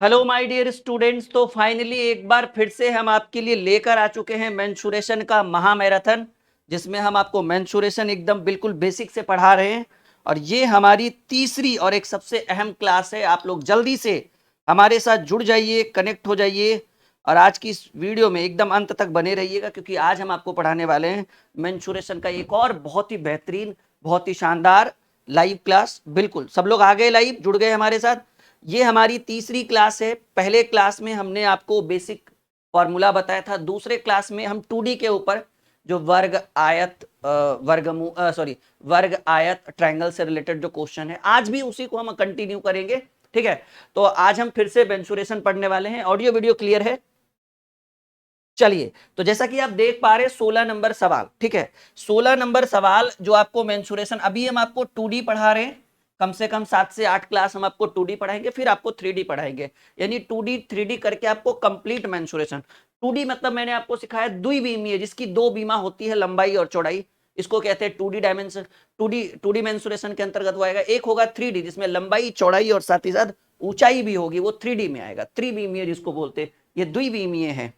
Hello my dear students. तो finally एक बार फिर से हम आपके लिए लेकर आ चुके हैं मेंसुरेशन का महा मैराथन, जिसमें हम आपको मेंसुरेशन एकदम बिल्कुल बेसिक से पढ़ा रहे हैं। और ये हमारी तीसरी और एक सबसे अहम क्लास है। आप लोग जल्दी से हमारे साथ जुड़ जाइए, कनेक्ट हो जाइए और आज की इस वीडियो में एकदम अंत तक बने रहिएगा, क्योंकि आज हम आपको पढ़ाने वाले हैं मेंसुरेशन का एक और बहुत ही बेहतरीन, बहुत ही शानदार लाइव क्लास। बिल्कुल सब लोग आ गए, लाइव जुड़ गए हमारे साथ। ये हमारी तीसरी क्लास है। पहले क्लास में हमने आपको बेसिक फॉर्मूला बताया था। दूसरे क्लास में हम 2D के ऊपर जो वर्ग आयत वर्ग आयत ट्रायंगल से रिलेटेड जो क्वेश्चन है, आज भी उसी को हम कंटिन्यू करेंगे। ठीक है, तो आज हम फिर से मेंसुरेशन पढ़ने वाले हैं। ऑडियो वीडियो क्लियर है? चलिए, तो जैसा कि आप देख पा रहे हैं 16 नंबर सवाल। ठीक है, 16 नंबर सवाल जो आपको मेंसुरेशन, अभी हम आपको 2D पढ़ा रहे हैं। कम से कम 7 से 8 क्लास हम आपको 2D पढ़ाएंगे, फिर आपको 3D पढ़ाएंगे। यानी 2D 3D करके आपको कंप्लीट मेंसुरेशन। 2D मतलब मैंने आपको सिखाया द्विविमीय, जिसकी दो बीमा होती है, लंबाई और चौड़ाई। इसको कहते हैं 2D डायमेंशन। 2D मेंसुरेशन के अंतर्गत वो आएगा। एक होगा 3D, जिसमें लंबाई चौड़ाई और साथ ही साथ ऊंचाई भी होगी, वो 3D में आएगा। त्रिविमीय जिसको बोलते हैं, ये द्विविमीय है।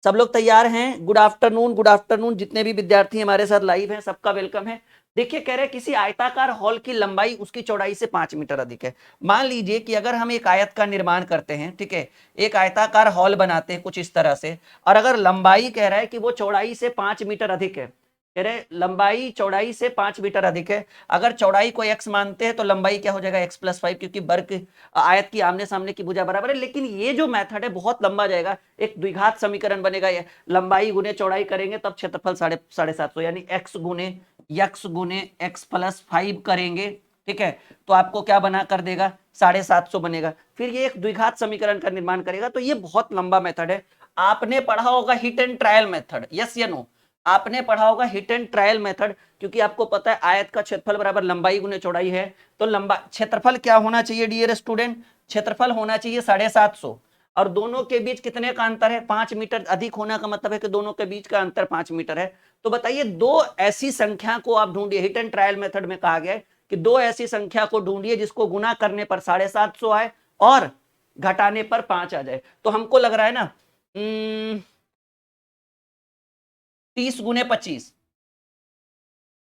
सब लोग तैयार हैं? Good afternoon, good afternoon. जितने भी विद्यार्थी हमारे साथ लाइव हैं, सबका वेलकम है। देखिए, कह रहे हैं किसी आयताकार हॉल की लंबाई उसकी चौड़ाई से 5 मीटर अधिक है। मान लीजिए कि अगर हम एक आयत का निर्माण करते हैं, ठीक है, एक आयताकार हॉल बनाते हैं कुछ इस तरह से, और अगर लंबाई कह रहा है कि वो चौड़ाई से 5 मीटर अधिक है, कह रहे लंबाई चौड़ाई से 5 मीटर अधिक है। अगर चौड़ाई को x मानते हैं तो लंबाई क्या हो जाएगा, x+5, क्योंकि वर्ग आयत की आमने सामने की भुजा बराबर है। लेकिन ये जो मेथड है बहुत लंबा जाएगा, एक द्विघात समीकरण बनेगा। ये लंबाई गुने चौड़ाई करेंगे तब क्षेत्रफल 750, यानी x गुने x+5 करेंगे। ठीक है, तो आपको क्या बना कर देगा, 750 बनेगा। फिर ये एक द्विघात समीकरण का निर्माण करेगा। तो ये बहुत लंबा मेथड है। आपने पढ़ा होगा hit and trial method, yes या नो? आपने पढ़ा होगा हिट एंड ट्रायल मेथड, क्योंकि आपको पता है आयत का क्षेत्रफल बराबर लंबाई गुने चौड़ाई है। तो लंबा क्षेत्रफल क्या होना चाहिए डियर स्टूडेंट? क्षेत्रफल होना चाहिए 750, और दोनों के बीच कितने का अंतर है, 5 मीटर। अधिक होना का मतलब है कि दोनों के बीच का अंतर 5 मीटर है। तो बताइए, दो ऐसी संख्या को आप ढूंढिए। हिट एंड ट्रायल मेथड में कहा गया है कि दो ऐसी संख्या को ढूंढिए जिसको गुना करने पर 750 आए और घटाने पर 5 आ जाए। तो हमको लग रहा है ना 30 गुने 25।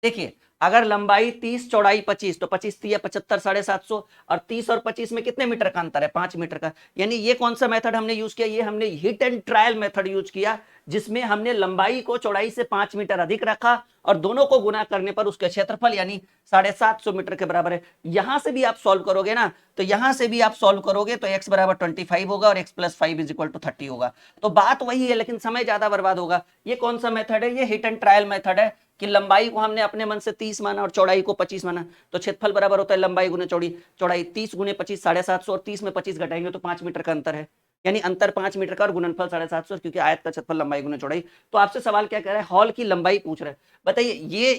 देखिए, अगर लंबाई 30 चौड़ाई 25, तो 25 3 75, 750, और 30 और 25 में कितने मीटर का अंतर है, 5 मीटर का। यानी ये कौन सा मेथड हमने यूज किया, ये हमने hit and trial method use किया, जिसमें हमने लंबाई को चौड़ाई से 5 मीटर अधिक रखा और दोनों को गुना करने पर उसके क्षेत्रफल यानी 750 मीटर के बराबर है। यहां से भी आप सॉल्व करोगे ना, तो यहां से भी आप सॉल्व करोगे तो x बराबर 25 होगा और x+5 इज इक्वल टू 30 होगा। तो बात वही है, लेकिन समय ज्यादा बर्बाद होगा। ये कौन सा मेथड है, ये हिट एंड ट्रायल मेथड है, कि लंबाई को हमने अपने मन से 30 माना और चौड़ाई को 25 माना। तो क्षेत्रफल बराबर होता है लंबाई गुने चौड़ाई 30 गुने 25 750, और 30 में 25 घटाएंगे तो 5 मीटर का अंतर है। यानी अंतर 5 मीटर का और गुणनफल 750, क्योंकि आयत का क्षेत्रफल लंबाई गुने चौड़ाई। तो आपसे सवाल क्या कह रहा है, हॉल की लंबाई पूछ रहा है। बताइए,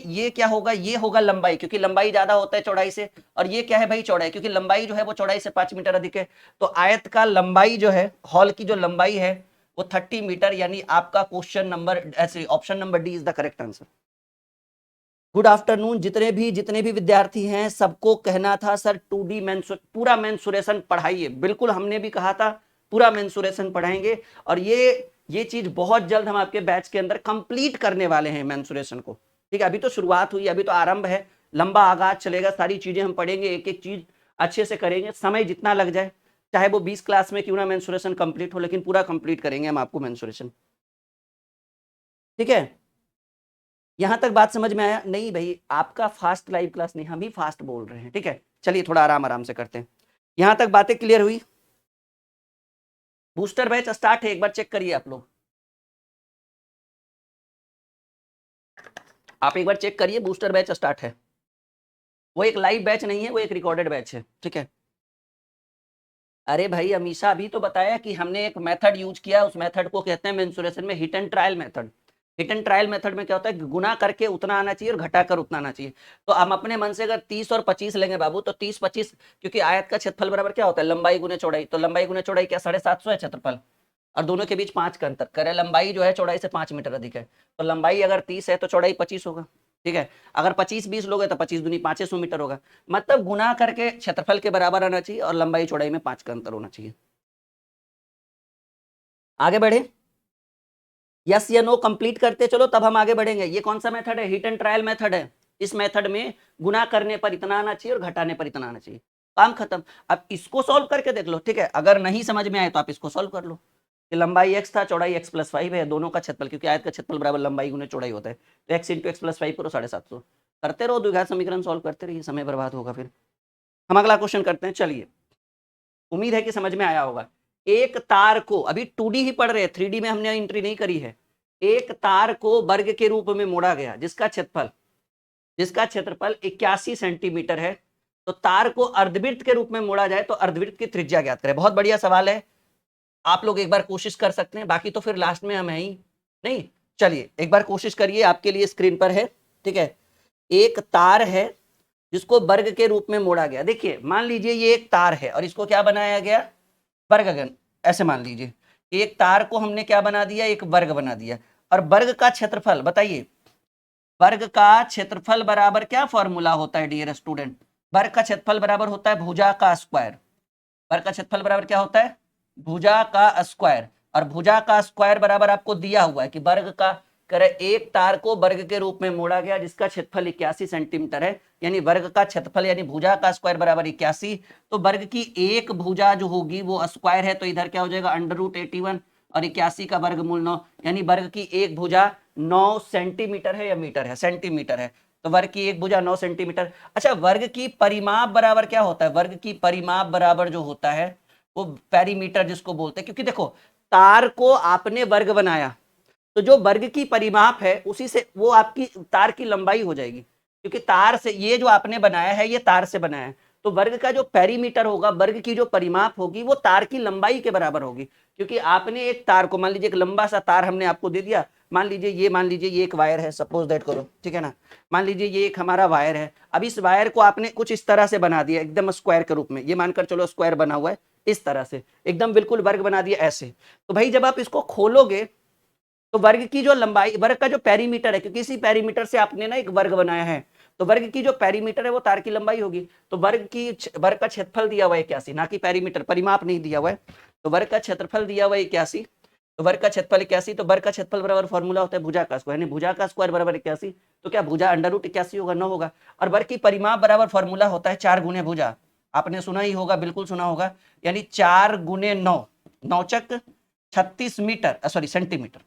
ये क्या होगा, ये होगा लंबाई, क्योंकि लंबाई ज्यादा होता है चौड़ाई से। और ये क्या है भाई, चौड़ाई, क्योंकि लंबाई जो है वो चौड़ाई से 5 मीटर अधिक है। तो आयत का लंबाई जो है, हॉल की जो लंबाई है वो 30 मीटर। यानी आपका क्वेश्चन नंबर, ऐसे option number D is the correct answer. Good afternoon. जितने भी विद्यार्थी हैं, सबको कहना था सर 2D पूरा मेंसुरेशन पढ़ाइए। बिल्कुल, हमने भी कहा था पूरा मेंसुरेशन पढ़ाएंगे। और ये चीज बहुत जल्द हम आपके बैच के अंदर कंप्लीट करने वाले हैं मेंसुरेशन को। ठीक है, अभी तो शुरुआत हुई, अभी तो आरंभ है, लंबा आगाज चलेगा। सारी चीजें हम पढ़ेंगे, एक एक चीज अच्छे से करेंगे, समय जितना लग जाए, चाहे वो 20 क्लास में क्यों ना मेंसुरेशन कंप्लीट हो, लेकिन पूरा कंप्लीट करेंगे हम आपको मेंसुरेशन। ठीक है, यहां तक बात समझ में आया? नहीं भाई, आपका फास्ट लाइव क्लास नहीं, हम ही फास्ट बोल रहे हैं। ठीक है, चलिए थोड़ा आराम आराम से करते हैं। यहां तक बातें क्लियर हुई? बूस्टर बैच स्टार्ट है, एक बार चेक करिए आप लोग। आप एक बार चेक करिए, बूस्टर बैच स्टार्ट है। वो एक लाइव बैच नहीं है, वो एक रिकॉर्डेड बैच है। ठीक है, अरे भाई अमीषा, अभी तो बताया कि हमने एक मेथड यूज किया, उस मेथड को कहते हैं मेंसुरेशन में hit and trial method. Hit and trial method में क्या होता है, गुना करके उतना आना चाहिए और घटा कर उतना आना चाहिए। तो हम अपने मन से अगर 30 और 25 लेंगे बाबू, तो 30 25, क्योंकि आयत का क्षेत्रफल बराबर क्या होता है, लंबाई गुने चौड़ाई। तो लंबाई गुने चौड़ाई क्या, 750 है क्षेत्रफल, और दोनों के बीच 5 का अंतर करे। लंबाई जो है चौड़ाई से 5 मीटर अधिक है, तो लंबाई अगर 30 है तो चौड़ाई 25 होगा। ठीक है, अगर 25 20 लोगे तो 25 दूनी 500 मीटर होगा। मतलब गुना करके क्षेत्रफल के बराबर आना चाहिए और लंबाई चौड़ाई में 5 का अंतर होना चाहिए। आगे बढ़े, यस या नो कंप्लीट करते चलो, तब हम आगे बढ़ेंगे। ये कौन सा मेथड है? हिट एंड ट्रायल मेथड है। इस मेथड में गुना करने पर इतना आना चाहिए और घटाने पर इतना आना चाहिए, काम खत्म। अब इसको सॉल्व करके देख लो, ठीक है। अगर नहीं समझ में आए तो आप इसको सॉल्व कर लो कि लंबाई x था, चौड़ाई x + 5 है, दोनों का क्षेत्रफल, क्योंकि आयत का क्षेत्रफल बराबर लंबाई गुने चौड़ाई होता है, तो x × x + 5 करो 750। करते रहो, द्विघात समीकरण सॉल्व करते रहिए, समय बर्बाद होगा फिर। हम अगला क्वेश्चन करते हैं, चलिए। उम्मीद है कि समझ में आया होगा। एक तार को, अभी 2D ही पढ़ रहे हैं, 3D में हमने एंट्री नहीं करी है। एक तार को वर्ग के रूप में मोड़ा गया जिसका क्षेत्रफल 81 सेंटीमीटर है। तो तार को अर्धवृत्त के रूप में मोड़ा जाए तो अर्धवृत्त की त्रिज्या ज्ञात करें। बहुत बढ़िया सवाल है, आप लोग एक बार कोशिश कर सकते हैं, बाकी तो फिर लास्ट में हम है ही नहीं। चलिए एक बार कोशिश करिए, आपके लिए स्क्रीन पर है, ठीक है। एक तार है जिसको वर्ग के रूप में मोड़ा गया। देखिए मान लीजिए ये एक तार है और इसको क्या बनाया गया? वर्गगन। ऐसे मान लीजिए एक तार को हमने क्या बना दिया? एक वर्ग बना दिया। और वर्ग का क्षेत्रफल बताइए, वर्ग का क्षेत्रफल बराबर क्या फॉर्मूला होता है डियर स्टूडेंट? वर्ग का क्षेत्रफल बराबर होता है भुजा का स्क्वायर। वर्ग का क्षेत्रफल बराबर क्या होता है? भुजा का स्क्वायर। और भुजा का स्क्वायर बराबर आपको दिया हुआ है कि वर्ग का करे, एक तार को वर्ग के रूप में मोड़ा गया जिसका क्षेत्रफल 81 सेंटीमीटर है, यानी वर्ग का क्षेत्रफल यानी भुजा का स्क्वायर बराबर 81। तो वर्ग की एक भुजा जो होगी वो स्क्वायर है, तो इधर क्या हो जाएगा? √81 और 81 का वर्गमूल 9, यानी वर्ग की एक भुजा 9 सेंटीमीटर है या मीटर है? सेंटीमीटर है। तो वर्ग की एक भुजा 9 सेंटीमीटर। अच्छा, वर्ग की परिमाप बराबर क्या होता है? वर्ग की परिमाप बराबर जो होता है वो पेरीमीटर जिसको बोलते हैं, क्योंकि देखो तार को आपने वर्ग बनाया तो जो वर्ग की परिमाप है उसी से वो आपकी तार की लंबाई हो जाएगी, क्योंकि तार से, ये जो आपने बनाया है ये तार से बनाया है, तो वर्ग का जो पेरीमीटर होगा, वर्ग की जो परिमाप होगी वो तार की लंबाई के बराबर होगी। क्योंकि आपने एक तार को, मान लीजिए एक लंबा सा तार हमने आपको दे दिया, मान लीजिए ये एक वायर है, सपोज दैट करो, ठीक है ना। मान लीजिए ये एक हमारा वायर है। अब इस वायर को आपने कुछ इस तरह से बना दिया, एकदम स्क्वायर के रूप में, ये मानकर चलो स्क्वायर बना हुआ है, इस तरह से एकदम बिल्कुल वर्ग बना दिया ऐसे। तो भाई जब आप इसको खोलोगे तो वर्ग की जो लंबाई, वर्ग का जो पेरीमीटर है, क्योंकि इसी पेरीमीटर से आपने ना एक वर्ग बनाया है, तो वर्ग की जो पेरीमीटर है वो तार की लंबाई होगी। तो वर्ग का क्षेत्रफल दिया हुआ है 81, ना कि पेरीमीटर, परिमाप नहीं दिया हुआ है। तो वर्ग का क्षेत्रफल दिया हुआ है 81, तो वर्ग का क्षेत्रफल 81, तो वर्ग का क्षेत्रफल बराबर फॉर्मूला होता है भुजा का स्क्वायर, यानी भुजा का स्क्वायर बराबर 81। तो क्या भुजा √81 होगा? 9 होगा। और वर्ग की परिमाप बराबर फॉर्मूला होता है 4 गुने भुजा, आपने सुना ही होगा, बिल्कुल सुना होगा, यानी 4 गुने 9, 9 चक 36 मीटर, सॉरी सेंटीमीटर,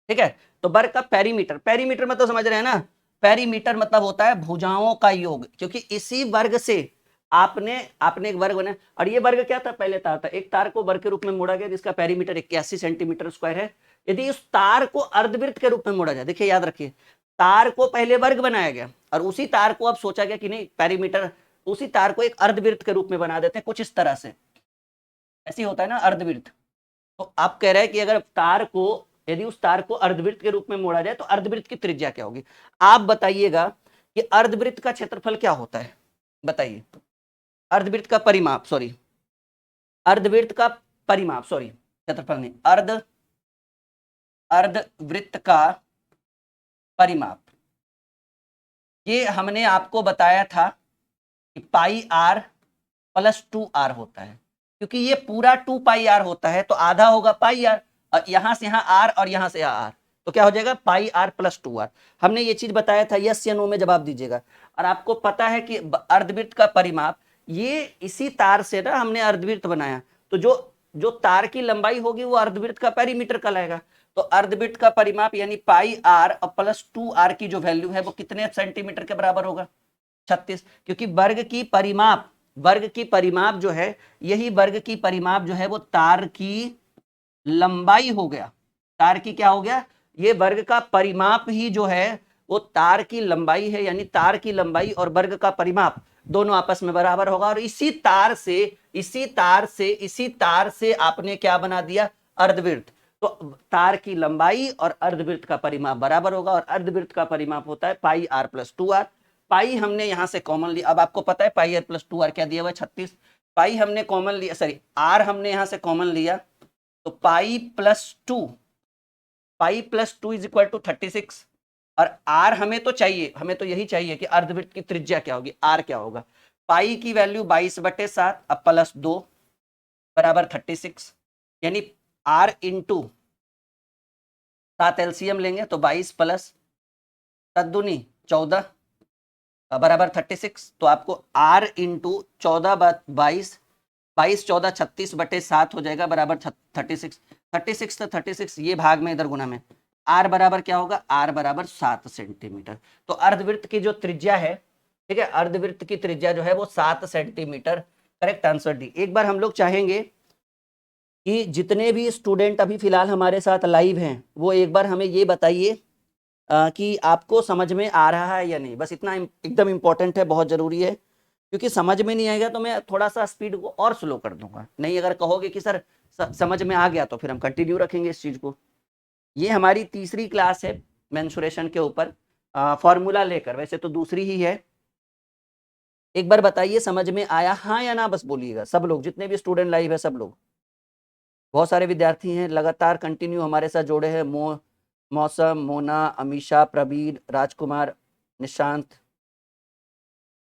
ठीक है। तो वर्ग का पेरीमीटर, पेरीमीटर मतलब समझ रहे हैं ना, पेरीमीटर मतलब होता है भुजाओं का योग, क्योंकि इसी वर्ग से आपने एक वर्ग बनाया। और ये वर्ग क्या था? पहले तार था, एक तार को वर्ग के रूप में मोड़ा गया जिसका पेरीमीटर 81 सेंटीमीटर स्क्वायर है। यदि उस तार को अर्धवृत्त के रूप में मोड़ा जाए, देखिए याद रखिए, तार को पहले वर्ग बनाया गया और उसी तार को अब सोचा गया कि नहीं पेरीमीटर, उसी तार को एक अर्धवृत्त के रूप में बना देते हैं कुछ इस तरह से, ऐसे होता है ना अर्धवृत्त। तो आप कह रहे हैं कि अगर तार को, यदि उस तार को अर्धवृत्त के रूप में मोड़ा जाए तो अर्धवृत्त की त्रिज्या क्या होगी? आप बताइएगा कि अर्धवृत्त का क्षेत्रफल क्या होता है, बताइए। अर्धवृत्त का परिमाप, सॉरी, अर्धवृत्त का परिमाप, सॉरी क्षेत्रफल नहीं, अर्धवृत्त का परिमाप, ये हमने आपको बताया था कि πr + 2r होता है, क्योंकि ये पूरा 2πr होता है तो आधा होगा πr, और यहां से यहां r और यहां से यहां r, तो क्या हो जाएगा? πr + 2r। हमने ये चीज बताया था, यस या नो में जवाब दीजिएगा। और आपको पता है कि अर्धवृत्त का परिमाप, ये इसी तार से ना हमने अर्धवृत्त बनाया, तो जो तार की लंबाई होगी वो अर्धवृत्त का पेरीमीटर कहलाएगा। तो अर्धवृत्त का परिमाप यानी πr और +2r की जो वैल्यू है वो कितने सेंटीमीटर के बराबर होगा? 36, क्योंकि वर्ग की परिमाप जो है, यही वर्ग की परिमाप जो है वो तार की लंबाई हो गया। तार की क्या हो गया? ये वर्ग का परिमाप ही जो है वो तार की लंबाई है, यानी तार की लंबाई और वर्ग का परिमाप दोनों आपस में बराबर होगा। और इसी तार से आपने क्या बना दिया? अर्धवृत्त। तो तार की लंबाई और अर्धवृत्त का परिमाप बराबर होगा, और अर्धवृत्त का परिमाप होता है πr + 2r। पाई हमने यहां से कॉमन लिया, अब आपको पता है πr + 2r क्या दिया हुआ है? 36। पाई हमने कॉमन लिया, सॉरी r हमने यहां से कॉमन लिया, तो पाई + 2 = 36। और r हमें तो चाहिए, हमें तो यही चाहिए कि अर्धवृत्त की त्रिज्या क्या होगी, r क्या होगा। पाई की वैल्यू 22/7 अब +2 बराबर 36, यानी r इंटू 7 एलसीएम लेंगे तो 22 प्लस 7 दूनी 14 बराबर 36। तो आपको r इंटू 14/22, 22 14 36/7 हो जाएगा बराबर 36। 36 तो 36 ये भाग में इधर गुना में, r बराबर क्या होगा, r बराबर 7 सेंटीमीटर। तो अर्धवृत्त की जो त्रिज्या है, ठीक है, अर्धवृत्त की त्रिज्या जो है वो 7 सेंटीमीटर। Correct answer D. एक बार हम लोग चाहेंगे कि जितने भी स्टूडेंट अभी फिलहाल हमारे साथ लाइव हैं वो एक बार हमें ये बताइए कि आपको समझ में आ रहा है या नहीं। बस इतना एकदम इंपॉर्टेंट है, बहुत जरूरी है, क्योंकि समझ में नहीं आएगा तो मैं थोड़ा सा स्पीड को और स्लो कर दूंगा। नहीं, अगर कहोगे कि सर समझ में आ गया तो फिर हम कंटिन्यू रखेंगे इस चीज को। ये हमारी तीसरी क्लास है मेंसुरेशन के ऊपर फॉर्मूला लेकर, वैसे तो दूसरी ही है। एक बार बताइए समझ में आया हाँ या ना, बस बोलिएगा सब लोग, जितने भी स्टूडेंट लाइव है सब लोग। बहुत सारे विद्यार्थी हैं लगातार कंटिन्यू हमारे साथ जुड़े हैं। मौसम, मोना, अमीशा, प्रवीण, राजकुमार, निशांत,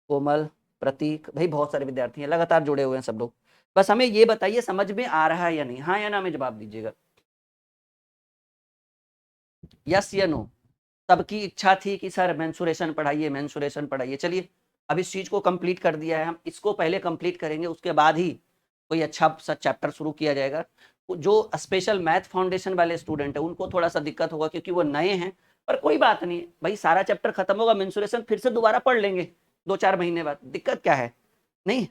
कोमल, प्रतीक, भाई बहुत सारे विद्यार्थी हैं लगातार जुड़े हुए हैं सब लोग। बस हमें ये बताइए समझ में आ रहा है या नहीं, हाँ या ना में जवाब दीजिएगा। यस या नो। सबकी इच्छा थी कि सर मेंसुरेशन पढ़ाइए, मेंसुरेशन पढ़ाइए। चलिए अब इस चीज को कंप्लीट कर दिया है, हम इसको पहले कंप्लीट करेंगे, उसके बाद ही कोई अच्छा सा चैप्टर शुरू किया जाएगा। जो स्पेशल मैथ फाउंडेशन वाले स्टूडेंट है उनको थोड़ा सा दिक्कत होगा क्योंकि वो नए हैं, पर कोई बात नहीं भाई, सारा चैप्टर खत्म होगा, मेंसुरेशन फिर से दोबारा पढ़ लेंगे 2-4 महीने बाद, दिक्कत क्या है। नहीं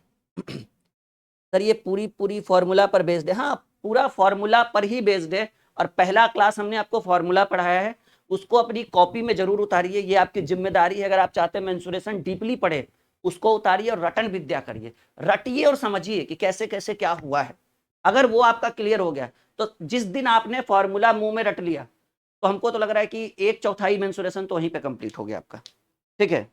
सर ये पूरी फॉर्मूला पर बेस्ड है, हाँ पूरा फॉर्मूला पर ही बेस्ड है। और पहला क्लास हमने आपको फॉर्मूला पढ़ाया है, उसको अपनी कॉपी में जरूर उतारिए, ये आपकी जिम्मेदारी है। अगर आप चाहते हैं मेंसुरेशन डीपली पढ़े, उसको उतारिए और रटन विद्या करिए, रटिए और समझिए कि कैसे कैसे क्या हुआ है। अगर वो आपका क्लियर हो गया तो जिस दिन आपने फॉर्मूला मुंह में रट लिया तो हमको तो लग रहा है कि 1/4 मेंसुरेशन तो वहीं पे कंप्लीट हो गया आपका। ठीक है,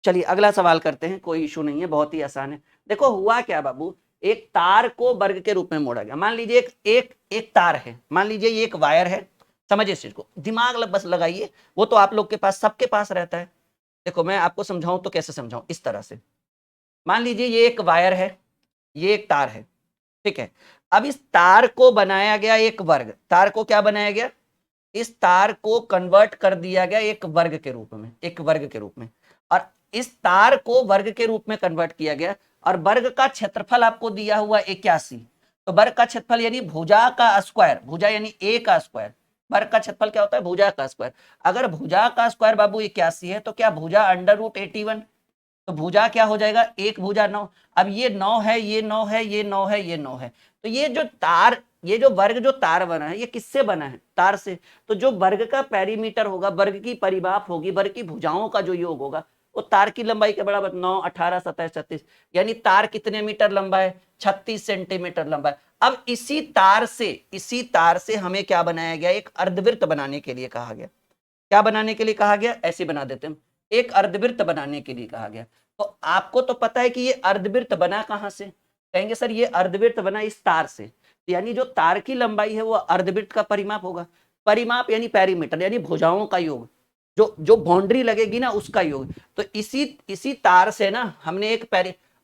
चलिए अगला सवाल करते हैं, कोई इशू नहीं है, बहुत ही आसान है। देखो हुआ क्या बाबू, एक तार को वर्ग के रूप में मोड़ा गया। मान लीजिए एक तार है, मान लीजिए ये एक वायर है। समझिए इस चीज को, दिमाग बस लगाइए, वो तो आप लोग के पास सबके पास रहता है। देखो मैं आपको समझाऊं तो कैसे समझाऊं, इस तरह से मान लीजिए ये एक वायर है, ये एक तार है, ठीक है। अब इस तार को बनाया गया एक वर्ग, तार को क्या बनाया गया, इस तार को कन्वर्ट कर दिया गया एक वर्ग के रूप में, एक वर्ग के रूप में। और इस तार को वर्ग के रूप में कन्वर्ट किया गया और वर्ग का क्षेत्रफल आपको दिया हुआ 81। तो वर्ग का क्षेत्रफल यानी भुजा का स्क्वायर, भुजा यानी ए का स्क्वायर, वर्ग का क्षेत्रफल क्या होता है, भुजा का स्क्वायर। अगर भुजा का स्क्वायर बाबू 81 है तो क्या भुजा √81, तो भुजा क्या हो जाएगा, एक भुजा 9। अब ये 9 है, ये 9 है, ये 9 है, ये 9 है। तो ये जो तार, ये जो वर्ग जो तार बना है ये किससे बना है, तार से। तो जो वर्ग का पेरीमीटर होगा, वर्ग की परिमाप होगी, वर्ग की भुजाओं का जो योग होगा वो तार की लंबाई के बराबर 9, 18, 27, 36। यानी तार कितने मीटर लंबा है, 36 सेंटीमीटर लंबा है। अब इसी तार से हमें क्या बनाया गया, एक अर्धवृत्त बनाने के लिए कहा गया। क्या बनाने के लिए कहा गया, ऐसे बना देते हैं, एक अर्धवृत्त बनाने के लिए कहा गया। तो आपको तो पता है कि ये अर्धवृत्त बना कहां से, कहेंगे सर ये अर्धवृत्त बना इस तार से। यानी जो तार की लंबाई है वो अर्धवृत्त का परिमाप होगा। परिमाप यानी पेरीमीटर यानी भुजाओं का योग, जो जो बाउंड्री लगेगी ना उसका योग। तो इसी तार से ना हमने एक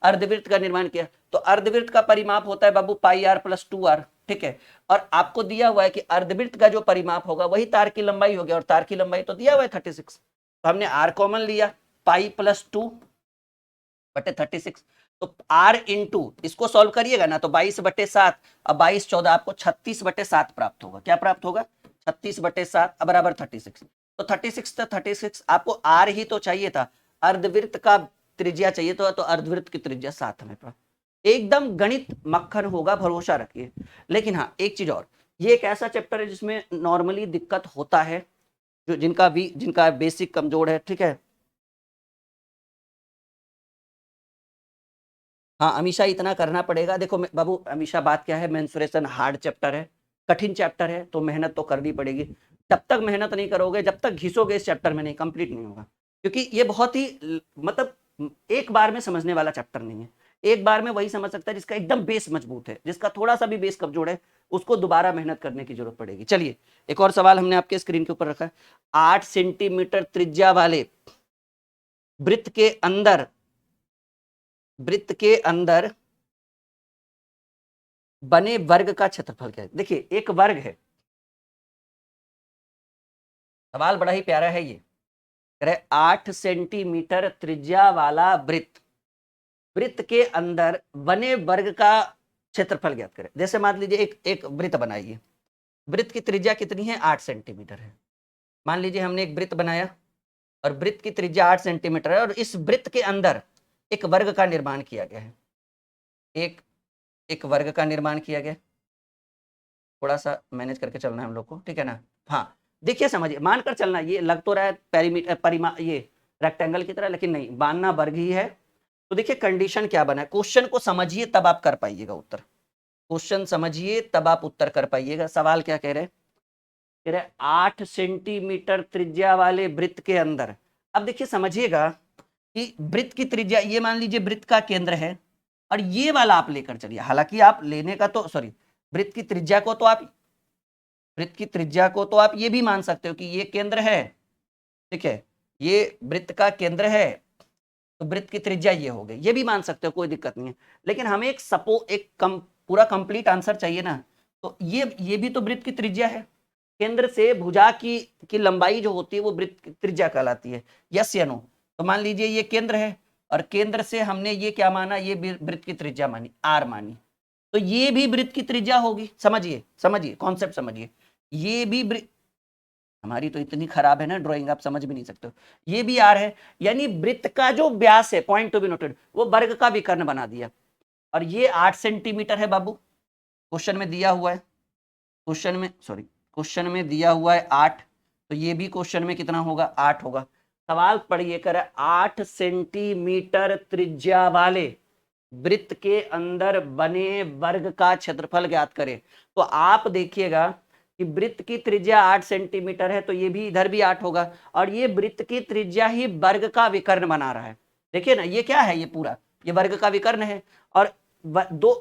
अर्धवृत्त का निर्माण किया। तो अर्धवृत्त का परिमाप होता है बाबू πr + 2r, ठीक है। और आपको दिया हुआ है कि अर्धवृत्त का जो परिमाप होगा वही तार की लंबाई होगी, और तार की लंबाई तो दिया हुआ है 36। तो हमने r कॉमन लिया, पाई + 2/36। तो r इंटू इसको सॉल्व करिएगा ना तो 22/7, अब 22 14 आपको 36/7 प्राप्त होगा। क्या प्राप्त होगा, 36/7 बराबर 36। तो 36 आपको r ही तो चाहिए था, अर्धवृत्त का त्रिज्या चाहिए तो अर्धवृत्त की त्रिज्या 7 हमें प्राप्त। एकदम गणित मक्खन होगा, भरोसा रखिए। लेकिन हाँ एक चीज और, ये एक ऐसा चैप्टर है जिसमें नॉर्मली दिक्कत होता है, जो जिनका बेसिक कमजोर है, ठीक है। हाँ अमीशा इतना करना पड़ेगा। देखो बाबू अमीशा बात क्या है, मेंसुरेशन हार्ड चैप्टर है, कठिन चैप्टर है, तो मेहनत तो करनी पड़ेगी। जब तक मेहनत नहीं करोगे, जब तक घिसोगे इस चैप्टर में, नहीं कंप्लीट नहीं होगा। क्योंकि ये बहुत ही मतलब एक बार में समझने वाला चैप्टर नहीं है। एक बार में वही समझ सकता है जिसका एकदम बेस मजबूत है, जिसका थोड़ा सा भी बेस कमजोर है उसको दोबारा मेहनत करने की जरूरत पड़ेगी। चलिए एक और सवाल हमने आपके स्क्रीन के ऊपर रखा है। 8 सेंटीमीटर त्रिज्या वाले वृत्त के अंदर बने वर्ग का क्षेत्रफल क्या है। देखिए एक वर्ग है, सवाल बड़ा ही प्यारा है ये, कह रहे 8 सेंटीमीटर त्रिज्या वाला वृत्त, वृत्त के अंदर बने वर्ग का क्षेत्रफल ज्ञात करें। जैसे मान लीजिए एक एक वृत्त बनाइए, वृत्त की त्रिज्या कितनी है, 8 सेंटीमीटर है। मान लीजिए हमने एक वृत्त बनाया और वृत्त की त्रिज्या 8 सेंटीमीटर है और इस वृत्त के अंदर एक वर्ग का निर्माण किया गया है, एक एक वर्ग का निर्माण किया गया। थोड़ा सा मैनेज करके चलना है हम लोग को, ठीक है ना। हाँ देखिए समझिए, मानकर चलना, ये लग तो रहा है पेरीमीटर परिमा ये रेक्टेंगल की तरह, लेकिन नहीं, मानना वर्ग ही है। तो देखिए कंडीशन क्या बना है, क्वेश्चन को समझिए तब आप कर पाइएगा उत्तर, क्वेश्चन समझिए तब आप उत्तर कर पाइएगा। सवाल क्या कह रहे हैं, कह रहे 8 सेंटीमीटर त्रिज्या वाले वृत्त के अंदर। अब देखिए समझिएगा कि वृत्त की त्रिज्या, ये मान लीजिए वृत्त का केंद्र है और ये वाला आप लेकर चलिए, हालांकि आप लेने का तो सॉरी, वृत्त की त्रिज्या को तो आप, वृत्त की त्रिज्या को तो आप ये भी मान सकते हो कि ये केंद्र है, ठीक है, ये वृत्त का केंद्र है, तो वृत्त की त्रिज्या ये हो गई, ये भी मान सकते हो, कोई दिक्कत नहीं है। लेकिन हमें एक पूरा कंप्लीट आंसर चाहिए ना, तो ये भी तो वृत्त की त्रिज्या है, केंद्र से भुजा की लंबाई जो होती है वो वृत्त की त्रिज्या कहलाती है, यस या नो। तो मान लीजिए ये केंद्र है और केंद्र से हमने ये क्या माना, ये वृत्त की त्रिज्या मानी, आर मानी, तो ये भी वृत्त की त्रिज्या होगी। समझिए समझिए कॉन्सेप्ट समझिए, ये भी हमारी तो इतनी खराब है ना ड्राइंग, आप समझ भी नहीं सकते हो, ये भी आर है, यानी वृत्त का जो व्यास है, पॉइंट टू बी नोटेड, वो वर्ग का विकर्ण बना दिया। और ये 8 सेंटीमीटर है बाबू, क्वेश्चन में दिया हुआ है, क्वेश्चन में दिया हुआ है 8, तो ये भी क्वेश्चन में कितना होगा, 8 होगा। सवाल पढ़िए, कर 8 सेंटीमीटर त्रिज्या वाले वृत्त के अंदर बने वर्ग का क्षेत्रफल ज्ञात करें। तो आप देखिएगा कि वृत्त की त्रिज्या 8 सेंटीमीटर है, तो ये भी इधर भी 8 होगा, और ये वृत्त की त्रिज्या ही वर्ग का विकर्ण बना रहा है। देखिए ना ये क्या है, ये पूरा ये वर्ग का विकर्ण है, और दो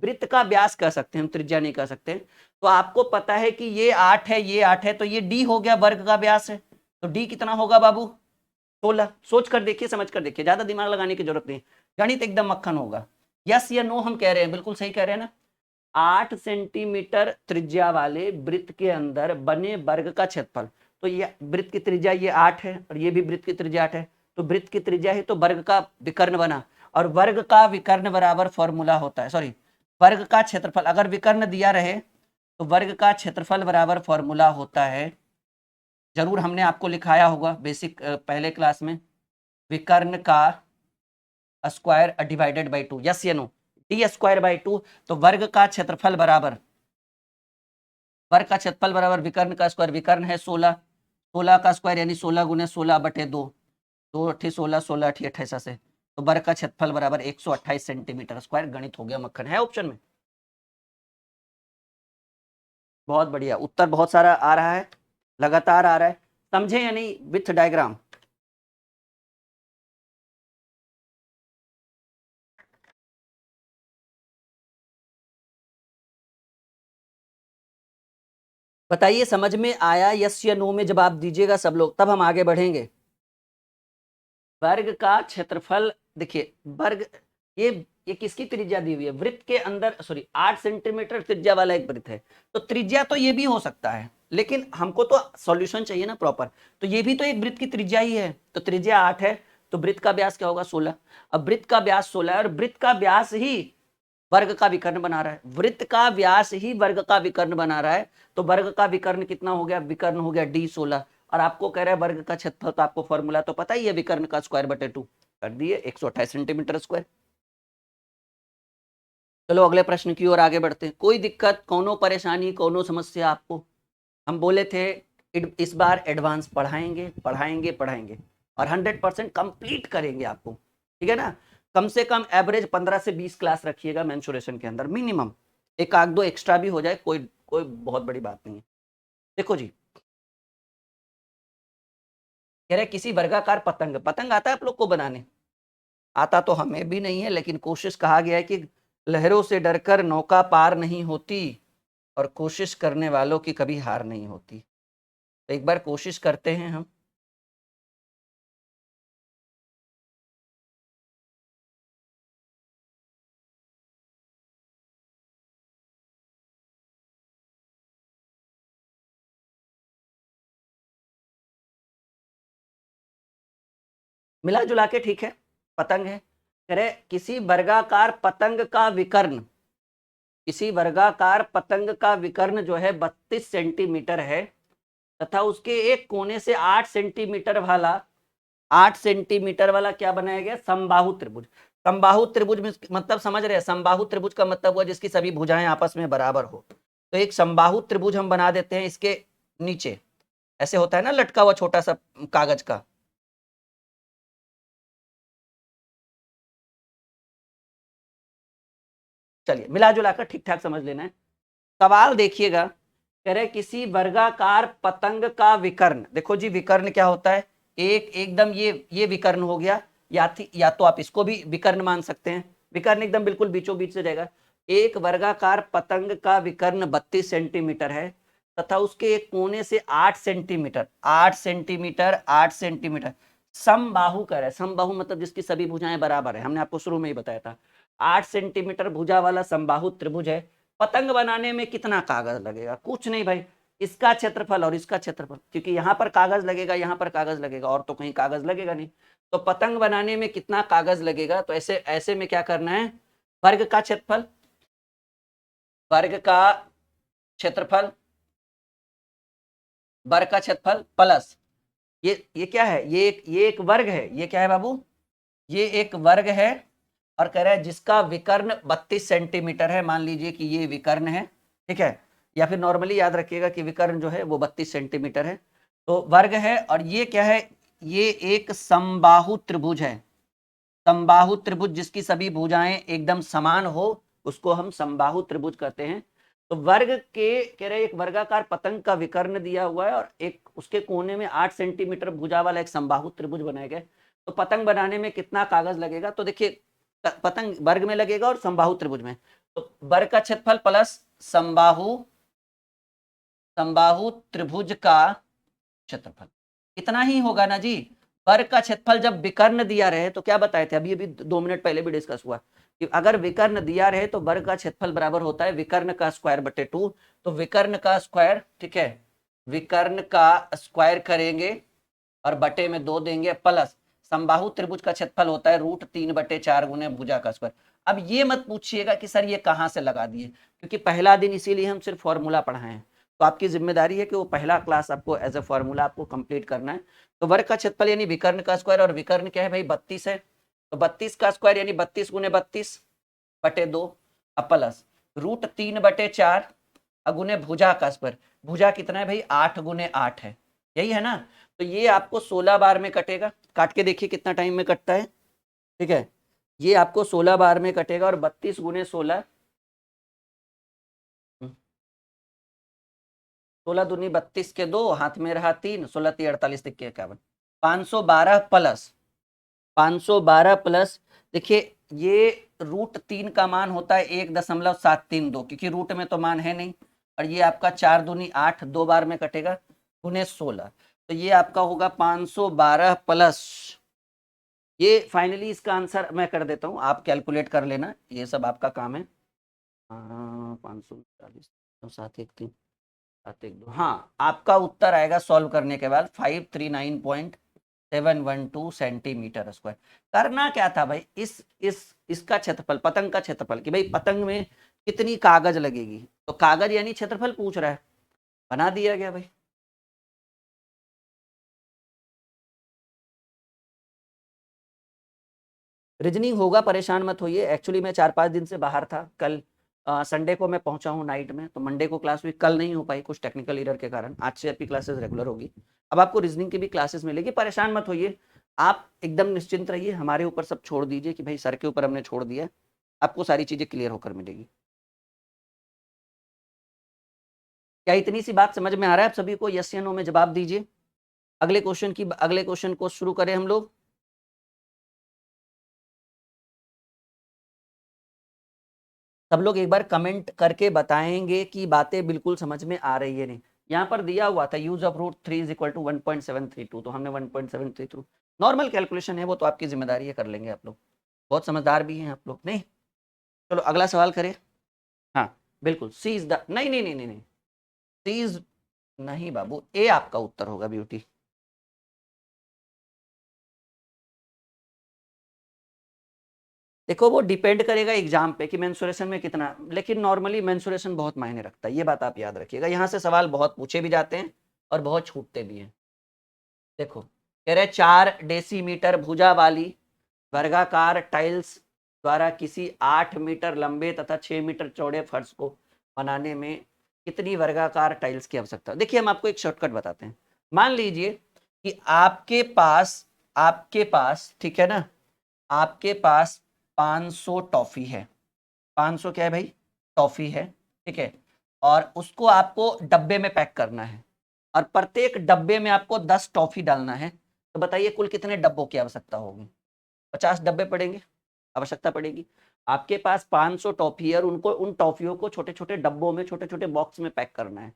वृत्त का व्यास कह सकते हैं हम, त्रिज्या नहीं कह सकते। तो आपको पता है कि ये 8 है, ये 8 है, तो ये डी हो गया, वर्ग का व्यास है, तो डी कितना होगा बाबू, 16। सोच कर देखिए, समझ कर देखिए, ज्यादा दिमाग लगाने की जरूरत नहीं, गणित एकदम मक्खन होगा। यस या नो हम कह रहे हैं, बिल्कुल सही कह रहे हैं ना। 8 सेंटीमीटर त्रिज्या वाले वृत्त के अंदर बने वर्ग का क्षेत्रफल, तो ये वृत्त की त्रिज्या ये 8 है और ये भी वृत्त की त्रिज्या 8 है, तो वृत्त की त्रिज्या है तो वर्ग का विकर्ण बना, और वर्ग का विकर्ण बराबर फॉर्मूला होता है, सॉरी वर्ग का क्षेत्रफल, अगर विकर्ण दिया रहे तो वर्ग का क्षेत्रफल बराबर फॉर्मूला होता है, जरूर हमने आपको लिखाया होगा बेसिक पहले क्लास में, विकर्ण का स्क्वायर डिवाइडेड बाई 2, यस या नो, डी स्क्वायर बाई 2। तो वर्ग का क्षेत्रफल बराबर, वर्ग का क्षेत्रफल बराबर विकर्ण का स्क्वायर, विकर्ण है 16, 16 का स्क्वायर यानी 16 गुने 16 बटे 2, 2 अट्ठी 16, 16 अट्ठी 28 से, तो वर्ग का क्षेत्रफल बराबर 128 सेंटीमीटर स्क्वायर। गणित हो गया मक्खन, है ऑप्शन में। बहुत बढ़िया, उत्तर बहुत सारा आ रहा है, लगातार आ रहा है, समझे या नहीं विथ डायग्राम। बताइए समझ में आया, यस या नो में जवाब दीजिएगा सब लोग, तब हम आगे बढ़ेंगे। वर्ग का क्षेत्रफल, देखिए वर्ग, ये किसकी त्रिज्या दी हुई है, वृत्त के अंदर, सॉरी 8 सेंटीमीटर त्रिज्या वाला एक वृत्त है, तो त्रिज्या तो ये भी हो सकता है, लेकिन हमको तो सॉल्यूशन चाहिए ना प्रॉपर, तो ये भी तो एक वृत्त की त्रिज्या ही है, तो त्रिज्या 8 है, तो वृत्त का व्यास क्या होगा, 16। अब वृत्त का व्यास 16 है और वृत्त का व्यास ही वर्ग का विकर्ण बना रहा है, वृत्त का व्यास ही वर्ग का विकर्ण बना रहा है, तो वर्ग का विकर्ण कितना हो गया, विकर्ण हो गया डी 16, और आपको कह रहा है वर्ग का क्षेत्रफल, तो आपको फॉर्मूला तो पता ही है, विकर्ण का स्क्वायर बटे 2 कर दिए, 128 सेंटीमीटर स्क्वायर। चलो अगले प्रश्न की ओर आगे बढ़ते हैं। कोई दिक्कत, कोनो परेशानी, कोनो समस्या आपको, हम बोले थे इस बार एडवांस पढ़ाएंगे पढ़ाएंगे पढ़ाएंगे और 100% कंप्लीट करेंगे आपको, ठीक है ना। कम से कम एवरेज 15 से 20 क्लास रखिएगा मेंसुरेशन के अंदर मिनिमम, एक आध दो एक्स्ट्रा भी हो जाए, कोई कोई बहुत बड़ी बात नहीं है। देखो जी, कह रहे किसी वर्गाकार पतंग, पतंग आता है आप लोग को बनाने, आता तो हमें भी नहीं है, लेकिन कोशिश, कहा गया है कि लहरों से डरकर नौका पार नहीं होती और कोशिश करने वालों की कभी हार नहीं होती। तो एक बार कोशिश करते हैं हम। मिला जुला के ठीक है, पतंग है। कह रहे किसी वर्गाकार पतंग का विकर्ण, किसी वर्गाकार पतंग का विकर्ण जो है 32 सेंटीमीटर है तथा उसके एक कोने से 8 सेंटीमीटर वाला 8 सेंटीमीटर वाला क्या बनाया गया, समबाहु त्रिभुज। समबाहु त्रिभुज में मतलब समझ रहे हैं, समबाहु त्रिभुज का मतलब हुआ जिसकी सभी भुजाएं आपस में बराबर हो। तो एक समबाहु त्रिभुज हम बना देते हैं, इसके नीचे ऐसे होता है ना लटका हुआ छोटा सा कागज का, चलिए मिला जुला कर ठीक ठाक समझ लेना है। सवाल देखिएगा, कह रहे किसी वर्गाकार पतंग का विकर्ण, देखो जी विकर्ण क्या होता है, एक एकदम ये विकर्ण हो गया, या तो आप इसको भी विकर्ण मान सकते हैं, विकर्ण एकदम बिल्कुल बीचों बीच से जाएगा। एक वर्गाकार पतंग का विकर्ण 32 सेंटीमीटर है तथा उसके एक कोने से 8 सेंटीमीटर 8 सेंटीमीटर 8 सेंटीमीटर समबाहु कर है। समबाहु मतलब जिसकी सभी भुजाएं बराबर है, हमने आपको शुरू में ही बताया था। 8 सेंटीमीटर भुजा वाला समबाहु त्रिभुज है। पतंग बनाने में कितना कागज लगेगा, कुछ नहीं भाई, इसका क्षेत्रफल और इसका क्षेत्रफल, क्योंकि यहाँ पर कागज लगेगा यहाँ पर कागज लगेगा और तो कहीं कागज लगेगा नहीं। तो पतंग बनाने में कितना कागज लगेगा, तो ऐसे ऐसे में क्या करना है, वर्ग का क्षेत्रफल, वर्ग का क्षेत्रफल, वर्ग का क्षेत्रफल प्लस ये क्या है, ये एक वर्ग है, ये क्या है बाबू, ये एक वर्ग है। और कह रहा है जिसका विकर्ण 32 सेंटीमीटर है, मान लीजिए कि ये विकर्ण है, ठीक है, या फिर नॉर्मली याद रखिएगा कि विकर्ण जो है वो 32 सेंटीमीटर है, तो वर्ग है। और ये क्या है, ये एक समबाहु त्रिभुज है। समबाहु त्रिभुज जिसकी सभी भुजाएं एकदम समान हो उसको हम समबाहु त्रिभुज कहते हैं। तो वर्ग के कह रहे एक वर्गाकार पतंग का विकर्ण दिया हुआ है और एक उसके कोने में 8 सेंटीमीटर भुजा वाला एक समबाहु त्रिभुज बनाया गया। तो पतंग बनाने में कितना कागज लगेगा, तो देखिए पतंग वर्ग में लगेगा और समबाहु त्रिभुज में, तो वर्ग का क्षेत्रफल प्लस समबाहु समबाहु त्रिभुज का क्षेत्रफल, इतना ही होगा ना जी। वर्ग का क्षेत्रफल जब विकर्ण दिया रहे तो क्या बताए थे, अभी अभी 2 मिनट पहले भी डिस्कस हुआ कि अगर विकर्ण दिया रहे तो वर्ग का क्षेत्रफल बराबर होता है विकर्ण का स्क्वायर बटे 2। तो विकर्ण का स्क्वायर, ठीक है, विकर्ण का स्क्वायर करेंगे और बटे में 2 देंगे प्लस समबाहु त्रिभुज का क्षेत्रफल होता है √3/4 गुने भुजा का स्क्वायर। अब ये मत पूछिएगा कि सर ये कहाँ से लगा दिए, क्योंकि पहला दिन इसीलिए हम सिर्फ फॉर्मूला पढ़ाए हैं, तो आपकी जिम्मेदारी है कि वो पहला क्लास आपको एज ए फॉर्मूला आपको कंप्लीट करना है। तो वर्ग का क्षेत्रफल यानी विकर्ण का स्क्वायर, और विकर्ण क्या है भाई 32 है, तो 32 का स्क्वायर यानी 32 गुने 32/2 प्लस √3/4 गुने भुजा का स्क्वायर। भुजा कितना है भाई 8 गुने 8 है, यही है ना। तो ये आपको 16 बार में कटेगा, काट के देखिए कितना टाइम में कटता है, ठीक है, ये आपको 16 बार में कटेगा। और 32 गुने 16, 16 दूनी 32 के 2, हाथ में रहा 3, 16 3 48 तिक्के 51, 512 प्लस 512 प्लस, देखिए ये √3 का मान होता है 1.732, क्योंकि रूट में तो मान है नहीं, और ये आपका 4 दूनी 8, 2 बार में कटेगा गुने 16, तो ये आपका होगा 512 प्लस, ये फाइनली इसका आंसर मैं कर देता हूँ, आप कैलकुलेट कर लेना, ये सब आपका काम है। 540 713 हाँ, आपका उत्तर आएगा सॉल्व करने के बाद 539.712 सेंटीमीटर स्क्वायर। करना क्या था भाई, इसका क्षेत्रफल, पतंग का क्षेत्रफल, कि भाई पतंग में कितनी कागज लगेगी, तो कागज यानी क्षेत्रफल पूछ रहा है, बना दिया गया भाई। रीजनिंग होगा, परेशान मत होइए, एक्चुअली मैं 4-5 दिन से बाहर था, कल संडे को मैं पहुंचा हूँ नाइट में, तो मंडे को क्लास हुई, कल नहीं हो पाई कुछ टेक्निकल एरर के कारण, आज से आपकी क्लासेस रेगुलर होगी। अब आपको रीजनिंग की भी क्लासेस मिलेगी, परेशान मत होइए, आप एकदम निश्चिंत रहिए, हमारे ऊपर सब छोड़ दीजिए कि भाई सर के ऊपर हमने छोड़ दिया, आपको सारी चीजें क्लियर होकर मिलेगी। क्या इतनी सी बात समझ में आ रहा है आप सभी को, यस या नो में जवाब दीजिए। अगले क्वेश्चन को शुरू करें हम लोग। सब लोग एक बार कमेंट करके बताएंगे कि बातें बिल्कुल समझ में आ रही है नहीं। यहाँ पर दिया हुआ था यूज ऑफ √3 = 1.732, तो हमने 1.732 नॉर्मल कैलकुलेशन है, वो तो आपकी जिम्मेदारी है, कर लेंगे आप लोग, बहुत समझदार भी हैं आप लोग, नहीं। चलो अगला सवाल करें। हाँ बिल्कुल, सी इज द, नहीं नहीं नहीं नहीं नहीं, सी इज नहीं बाबू, ए आपका उत्तर होगा ब्यूटी। देखो वो डिपेंड करेगा एग्जाम पे कि मेंसुरेशन में कितना, लेकिन नॉर्मली मेंसुरेशन बहुत मायने रखता है, ये बात आप याद रखिएगा। यहाँ से सवाल बहुत पूछे भी जाते हैं और बहुत छूटते भी हैं। देखो कह रहे 4 डेसीमीटर भुजा वाली वर्गाकार टाइल्स द्वारा किसी 8 मीटर लंबे तथा 6 मीटर चौड़े फर्श को बनाने में कितनी वर्गाकार टाइल्स की आवश्यकता। देखिए हम आपको एक शॉर्टकट बताते हैं। मान लीजिए कि आपके पास ठीक है ना, आपके पास 500 टॉफी है। 500 क्या है भाई, टॉफी है, ठीक है। और उसको आपको डब्बे में पैक करना है और प्रत्येक डब्बे में आपको 10 टॉफी डालना है। तो बताइए कुल कितने डब्बों की आवश्यकता होगी। 50 डब्बे पड़ेंगे, आवश्यकता पड़ेगी। आपके पास 500 टॉफी है और उनको, उन टॉफियों को छोटे छोटे डब्बों में, छोटे छोटे बॉक्स में पैक करना है।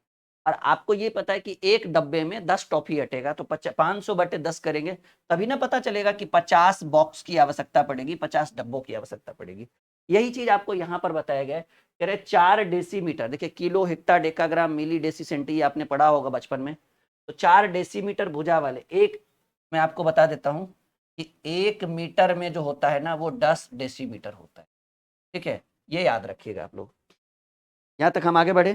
और आपको ये पता है कि एक डब्बे में 10 टॉफी हटेगा, तो 500/10 करेंगे, तभी ना पता चलेगा कि 50 बॉक्स की आवश्यकता पड़ेगी, 50 डब्बों की आवश्यकता पड़ेगी। यही चीज आपको यहाँ पर बताया गया है। कह रहे 4 डेसीमीटर, देखिए किलो, हेक्टर, डेकाग्राम, मिली, डेसी, सेंटी, ये आपने पढ़ा होगा बचपन में। तो 4 डेसीमीटर भुजा वाले, एक मैं आपको बता देता हूं कि 1 मीटर में जो होता है ना वो 10 डेसीमीटर होता है, ठीक है। ये याद रखिएगा आप लोग। यहां तक हम आगे बढ़े।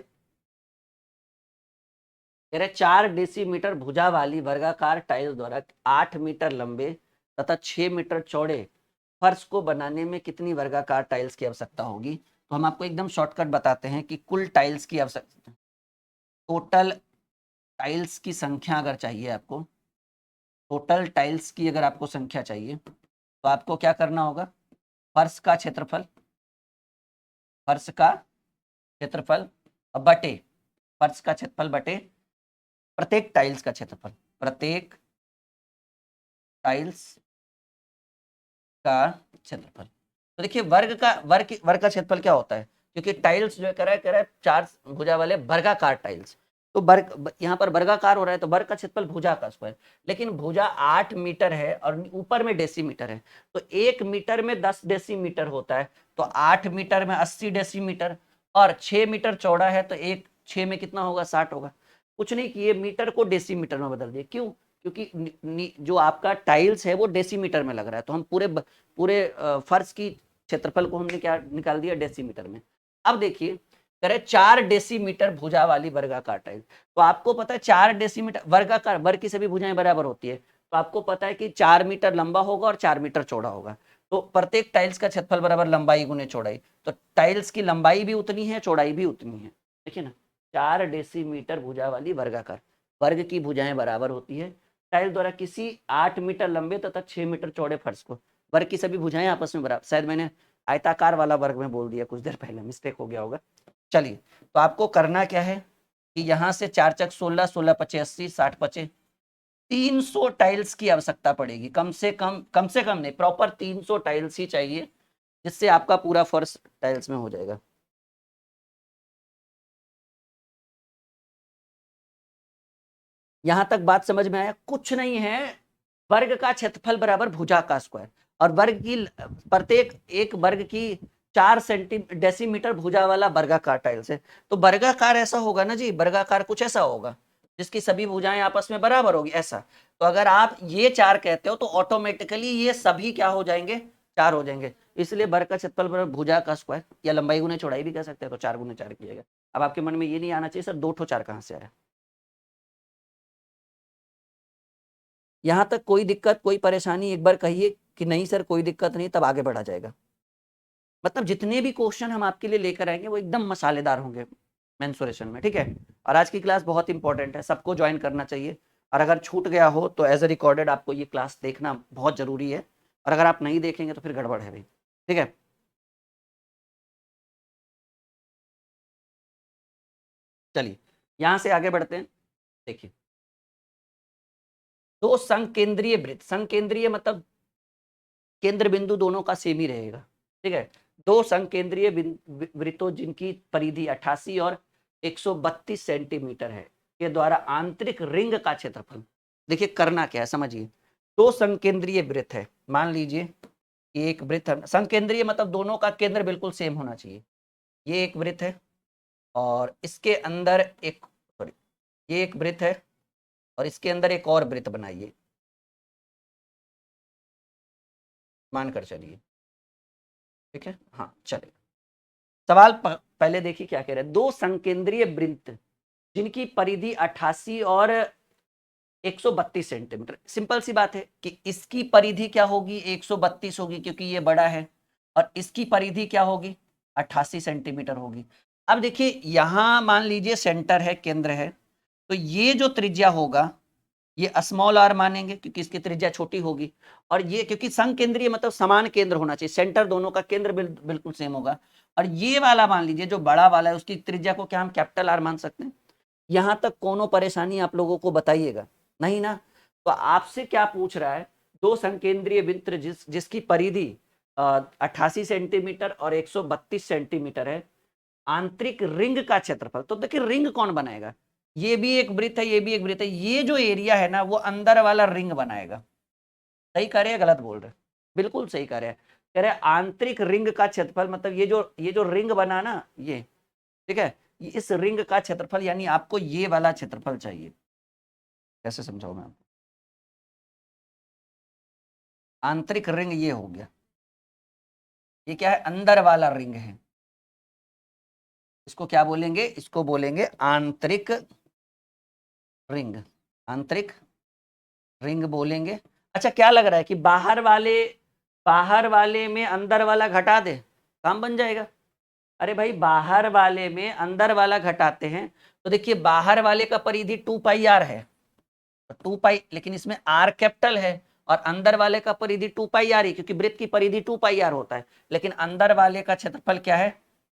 कह रहे 4 डेसीमीटर भुजा वाली वर्गाकार टाइल्स द्वारा 8 मीटर लंबे तथा 6 मीटर चौड़े फर्श को बनाने में कितनी वर्गाकार टाइल्स की आवश्यकता होगी। तो हम आपको एकदम शॉर्टकट बताते हैं कि कुल टाइल्स की आवश्यकता, टोटल टाइल्स की संख्या अगर चाहिए आपको, टोटल टाइल्स की अगर आपको संख्या चाहिए तो आपको क्या करना होगा, फर्श का क्षेत्रफल, फर्श का क्षेत्रफल बटे, फर्श का क्षेत्रफल बटे प्रत्येक टाइल्स का क्षेत्रफल, प्रत्येक टाइल्स का क्षेत्रफल। तो देखिए वर्ग का क्षेत्रफल क्या होता है, क्योंकि टाइल्स जो है कह रहा है 4 भुजा वाले वर्गाकार टाइल्स, तो वर्ग यहाँ पर वर्गाकार हो रहा है तो वर्ग का क्षेत्रफल भुजा का स्क्वायर। लेकिन भुजा 8 मीटर है और ऊपर में डेसीमीटर है, तो 1 मीटर में 10 डेसीमीटर होता है, तो 8 मीटर में 80 डेसीमीटर, और 6 मीटर चौड़ा है तो 6 में कितना होगा, 60 होगा। कुछ नहीं किए, मीटर को डेसीमीटर में बदल दिए। क्यों, क्योंकि जो आपका टाइल्स है वो डेसीमीटर में लग रहा है, तो हम पूरे पूरे फर्श की क्षेत्रफल को हमने क्या निकाल दिया, डेसीमीटर में। अब देखिए करें 4 डेसीमीटर भुजा वाली वर्गाकार टाइल, तो आपको पता है 4 डेसीमीटर वर्गाकार, वर्ग की सभी भुजाएं बराबर होती है, तो आपको पता है कि 4 मीटर लंबा होगा और 4 मीटर चौड़ा होगा। तो प्रत्येक टाइल्स का क्षेत्रफल बराबर लंबाई गुने चौड़ाई, तो टाइल्स की लंबाई भी उतनी है, चौड़ाई भी उतनी है। देखिए ना, 4 डेसीमीटर भुजा वाली वर्गाकार, वर्ग की भुजाएं बराबर होती है। टाइल द्वारा किसी 8 मीटर लंबे तथा 6 मीटर चौड़े फर्श को, वर्ग की सभी भुजाएं आपस में बराबर, शायद मैंने आयताकार वाला वर्ग में बोल दिया कुछ देर पहले, मिस्टेक हो गया होगा। चलिए, तो आपको करना क्या है कि यहां से 4 × 6 = 16, 16 × 5 = 80, 60 × 5 = 300 टाइल्स की आवश्यकता पड़ेगी, कम से कम नहीं, प्रॉपर 300 टाइल्स ही चाहिए, जिससे आपका पूरा फर्श टाइल्स में हो जाएगा। यहां तक बात समझ में आया, कुछ नहीं है, वर्ग का क्षेत्रफल बराबर भुजा का स्क्वायर, और वर्ग की प्रत्येक एक वर्ग की 4 डेसीमीटर भुजा वाला वर्गाकार टाइल्स है, तो वर्गाकार ऐसा होगा ना जी, वर्गाकार कुछ ऐसा होगा जिसकी सभी भुजाएं आपस में बराबर होगी, ऐसा। तो अगर आप ये 4 कहते हो तो ऑटोमेटिकली ये सभी क्या हो जाएंगे, 4 हो जाएंगे। इसलिए वर्ग का क्षेत्रफल बराबर भुजा का स्क्वायर, या लंबाई गुने चौड़ाई भी कह सकते हैं, तो 4 × 4 किया। अब आपके मन में ये नहीं आना चाहिए सर 2 ठो 4 कहां से आया। यहां तक कोई दिक्कत, कोई परेशानी, एक बार कहिए कि नहीं सर कोई दिक्कत नहीं, तब आगे बढ़ा जाएगा। मतलब जितने भी क्वेश्चन हम आपके लिए लेकर आएंगे वो एकदम मसालेदार होंगे मेंसुरेशन में, ठीक है। और आज की क्लास बहुत इंपॉर्टेंट है, सबको ज्वाइन करना चाहिए। और अगर छूट गया हो तो एज ए रिकॉर्डेड आपको ये क्लास देखना बहुत जरूरी है, और अगर आप नहीं देखेंगे तो फिर गड़बड़ है भाई, ठीक है। चलिए यहां से आगे बढ़ते हैं। देखिए, दो संकेंद्रीय वृत्त, संकेंद्रीय मतलब केंद्र बिंदु दोनों का सेम ही रहेगा, ठीक है। दो संकेंद्रीय वृत्तों जिनकी परिधि 88 और 132 सेंटीमीटर है के द्वारा आंतरिक रिंग का क्षेत्रफल। देखिए करना क्या है समझिए, दो संकेंद्रीय वृत्त है, मान लीजिए एक वृत्त है, संकेंद्रीय मतलब दोनों का केंद्र बिल्कुल सेम होना चाहिए। ये एक वृत्त है और इसके अंदर एक, सॉरी, ये एक वृत्त है और इसके अंदर एक और वृत्त बनाइए, मानकर चलिए। ठीक है, हाँ चले सवाल पहले देखिए क्या कह रहे हैं। दो संकेंद्रीय वृत्त जिनकी परिधि 88 और 132 सेंटीमीटर। सिंपल सी बात है कि इसकी परिधि क्या होगी, 132 होगी क्योंकि ये बड़ा है, और इसकी परिधि क्या होगी, 88 सेंटीमीटर होगी। अब देखिए यहां मान लीजिए सेंटर है, केंद्र है, तो ये जो त्रिज्या होगा ये स्मॉल आर मानेंगे क्योंकि इसकी त्रिज्या छोटी होगी, और ये क्योंकि संकेंद्रीय मतलब समान केंद्र होना चाहिए, सेंटर दोनों का केंद्र बिल्कुल सेम होगा। और ये वाला मान लीजिए जो बड़ा वाला है उसकी त्रिज्या को क्या हम कैपिटल आर मान सकते हैं। यहां तक कोनो परेशानी आप लोगों को बताइएगा नहीं ना। तो आपसे क्या पूछ रहा है, दो संकेंद्रीय वृत्त जिसकी परिधि 88 सेंटीमीटर और 132 सेंटीमीटर है, आंतरिक रिंग का क्षेत्रफल। तो देखिए रिंग कौन बनाएगा, ये भी एक वृत्त है, ये भी एक वृत्त है, ये जो एरिया है ना वो अंदर वाला रिंग बनाएगा। सही कह रहे हैं गलत बोल रहे, बिल्कुल सही कह रहे हैं। कह रहे आंतरिक रिंग का क्षेत्रफल मतलब ये जो रिंग बना ना ये, ठीक है, इस रिंग का क्षेत्रफल, यानी आपको ये वाला क्षेत्रफल चाहिए। कैसे समझाऊं मैं आपको, आंतरिक रिंग ये हो गया, ये क्या है, अंदर वाला रिंग है। इसको क्या बोलेंगे, इसको बोलेंगे आंतरिक रिंग, आंतरिक रिंग बोलेंगे। अच्छा क्या लग रहा है कि बाहर वाले में अंदर वाला घटा दे, काम बन जाएगा। अरे भाई बाहर वाले में अंदर वाला घटाते हैं तो देखिए बाहर वाले का परिधि 2 पाई आर है, 2 पाई, लेकिन इसमें आर कैपिटल है, और अंदर वाले का परिधि 2 पाई आर ही, क्योंकि वृत्त की परिधि 2 पाई आर होता है, लेकिन अंदर वाले का क्षेत्रफल क्या है,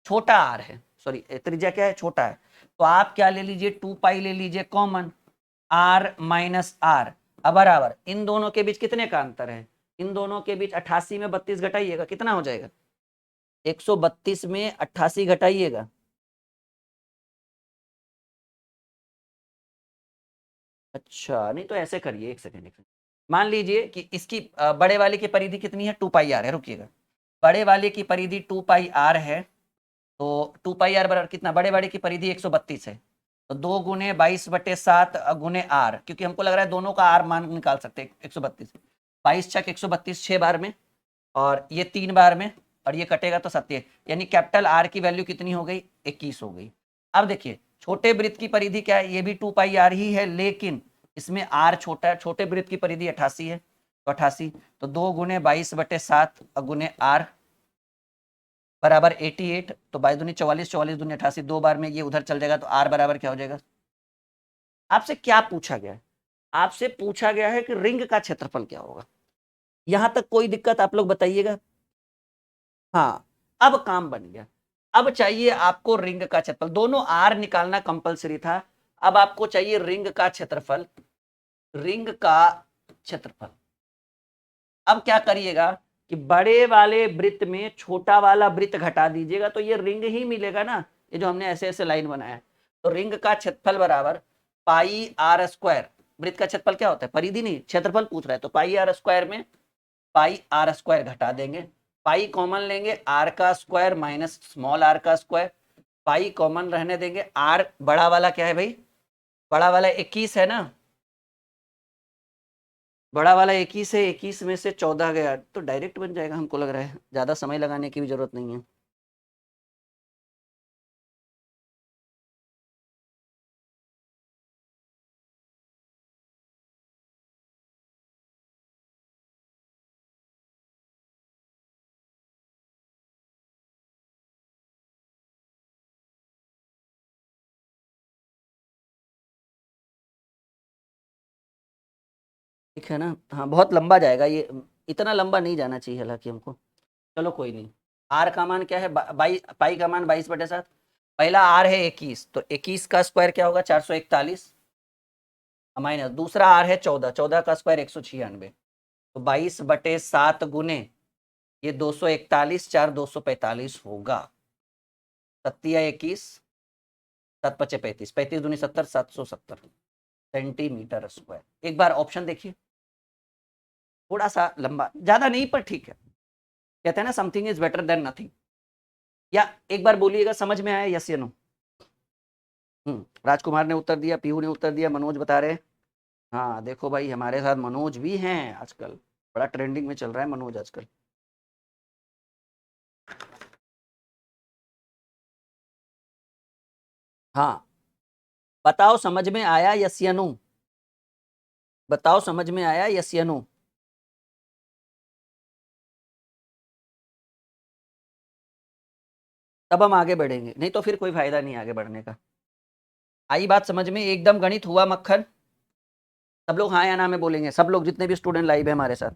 छोटा आर है, सॉरी त्रिज्या क्या है, छोटा है। तो आप क्या ले लीजिए, 2 पाई ले लीजिए कॉमन, आर माइनस आर, अब बराबर इन दोनों के बीच कितने का अंतर है, इन दोनों के बीच 88 में 32 घटाइएगा कितना हो जाएगा, 132 में 88 घटाइएगा, अच्छा नहीं तो ऐसे करिए, एक सेकेंड मान लीजिए कि इसकी बड़े वाले की परिधि कितनी है, 2 पाई आर है, रुकिएगा, बड़े वाले की परिधि 2 पाई आर है, तो 2 पाई आर बराबर कितना, बड़े वाले की परिधि 132 है, तो 2 × 22/7 गुने आर, क्योंकि हमको लग रहा है दोनों का आर मान निकाल सकते हैं, 132, 22 × 132 6 बार में, और ये 3 बार में, और ये कटेगा तो 7, यानी कैपिटल आर की वैल्यू कितनी हो गई, 21 हो गई। अब देखिए छोटे वृत्त की परिधि क्या है, ये भी 2 पाई आर ही है, लेकिन इसमें आर छोटा है, छोटे वृत्त की परिधि 88 है, तो 88, तो 2 × 22/7 गुने आर बराबर 88, तो 22 × 44, 44 दूनी 88, 2 बार में ये उधर चल जाएगा, तो आर बराबर क्या हो जाएगा। आपसे क्या पूछा गया है, आपसे पूछा गया है कि रिंग का क्षेत्रफल क्या होगा। यहां तक कोई दिक्कत आप लोग बताइएगा। हाँ अब काम बन गया, अब चाहिए आपको रिंग का क्षेत्रफल, दोनों आर निकालना कंपलसरी था, अब आपको चाहिए रिंग का क्षेत्रफल, रिंग का क्षेत्रफल। अब क्या करिएगा कि बड़े वाले वृत्त में छोटा वाला वृत्त घटा दीजिएगा तो ये रिंग ही मिलेगा ना, ये जो हमने ऐसे ऐसे लाइन बनाया है। तो रिंग का क्षेत्रफल बराबर पाई आर स्क्वायर, वृत्त का क्षेत्रफल क्या होता है, परिधि नहीं क्षेत्रफल पूछ रहा है, तो पाई आर स्क्वायर में पाई आर स्क्वायर घटा देंगे, पाई कॉमन लेंगे, आर का स्क्वायर माइनस स्मॉल आर का स्क्वायर, पाई कॉमन रहने देंगे, आर बड़ा वाला क्या है भाई, बड़ा वाला 21 है ना, बड़ा वाला 21 है, 21 में से 14 गया तो डायरेक्ट बन जाएगा, हमको लग रहा है ज्यादा समय लगाने की भी जरूरत नहीं है। ठीक है ना, हाँ बहुत लंबा जाएगा ये, इतना लंबा नहीं जाना चाहिए हालांकि हमको, चलो कोई नहीं। आर का मान क्या है, पाई का मान 22/7, पहला आर है 21, तो 21 का स्क्वायर क्या होगा, 441, माइनस दूसरा आर है 14, 14 का स्क्वायर 196, तो 22/7 गुने ये 241, 4 245 होगा, 7 21, 7 5 35, 35 दूनी 70, 770 सेंटीमीटर स्क्वायर। एक बार ऑप्शन देखिए, थोड़ा सा लंबा, ज्यादा नहीं पर ठीक है, कहते हैं ना something is better than nothing. या एक बार बोलिएगा समझ में आया, यस या नो। राजकुमार ने उत्तर दिया, पीहू ने उत्तर दिया, मनोज बता रहे हैं। हाँ देखो भाई हमारे साथ मनोज भी हैं आजकल, बड़ा ट्रेंडिंग में चल रहा है मनोज आजकल। हाँ, बताओ समझ में आया यस या नो? बताओ समझ में आया यस या नो? तब हम आगे बढ़ेंगे, नहीं तो फिर कोई फायदा नहीं आगे बढ़ने का। आई बात समझ में? एकदम गणित हुआ मक्खन? सब लोग हाँ या ना में बोलेंगे, सब लोग जितने भी स्टूडेंट लाइव है हमारे साथ।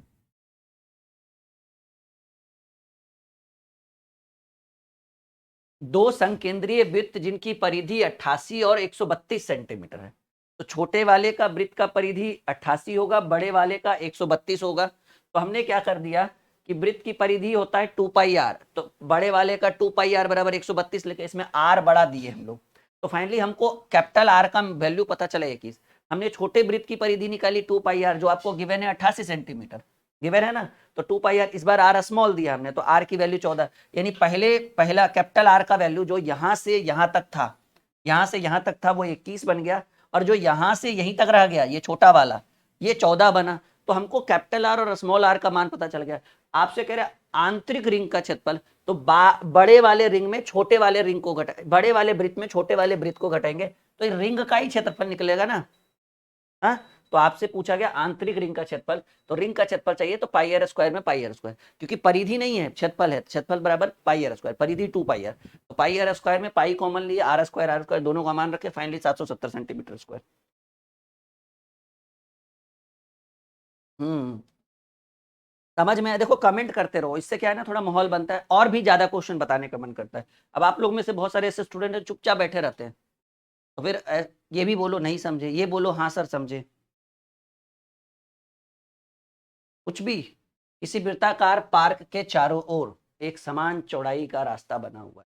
दो संकेंद्रीय वृत्त जिनकी परिधि 88 और 132 सेंटीमीटर है, तो छोटे वाले का वृत्त का परिधि 88 होगा, बड़े वाले का 132 होगा। तो हमने क्या कर दिया कि वृत्त की परिधि होता है 2πr, तो बड़े वाले का 2πr बराबर 132 लेके इसमें r बड़ा दिए हम लोग। तो फाइनली हमको कैपिटल R का वैल्यू पता चला 21। हमने छोटे वृत्त की परिधि निकाली 2πr, जो आपको गिवन है 88 सेंटीमीटर गिवन है ना, तो 2πr, इस बार r स्मॉल दिया हमने, तो r की वैल्यू 14, यानी पहला कैपिटल R का वैल्यू जो यहां से यहां तक था, यहां से यहां तक था, वो 21 बन गया, और जो यहां से यहीं तक रह गया ये छोटा वाला, ये 14 बना। तो हमको कैपिटल R और स्मॉल r का मान पता चल गया। आपसे कह रहे आंतरिक रिंग का क्षेत्रफल, तो बड़े वाले रिंग में छोटे वाले रिंग को घटा, बड़े वाले वृत्त में छोटे वाले वृत्त को घटाएंगे तो रिंग का ही क्षेत्रफल निकलेगा ना। हाँ, तो आपसे पूछा गया आंतरिक रिंग का क्षेत्रफल, तो रिंग का क्षेत्रफल चाहिए तो पाई आर स्क्वायर में पाई आर स्क्वायर, क्योंकि परिधि नहीं है क्षेत्रफल है, क्षेत्रफल बराबर पाई आर स्क्वायर, परिधि 2πr, तो पाई आर स्क्वायर में पाई कॉमन लिए, आर स्क्वायर दोनों का मान रखे, फाइनली 770 सेंटीमीटर स्क्वायर। समझ में आया? देखो कमेंट करते रहो, इससे क्या है ना, थोड़ा माहौल बनता है और भी ज्यादा क्वेश्चन बताने का मन करता है। अब आप लोग में से बहुत सारे ऐसे स्टूडेंट हैं चुपचाप बैठे रहते हैं, तो फिर ये भी बोलो नहीं समझे, ये बोलो हाँ सर समझे, कुछ भी। किसी वृत्ताकार पार्क के चारों ओर एक समान चौड़ाई का रास्ता बना हुआ है,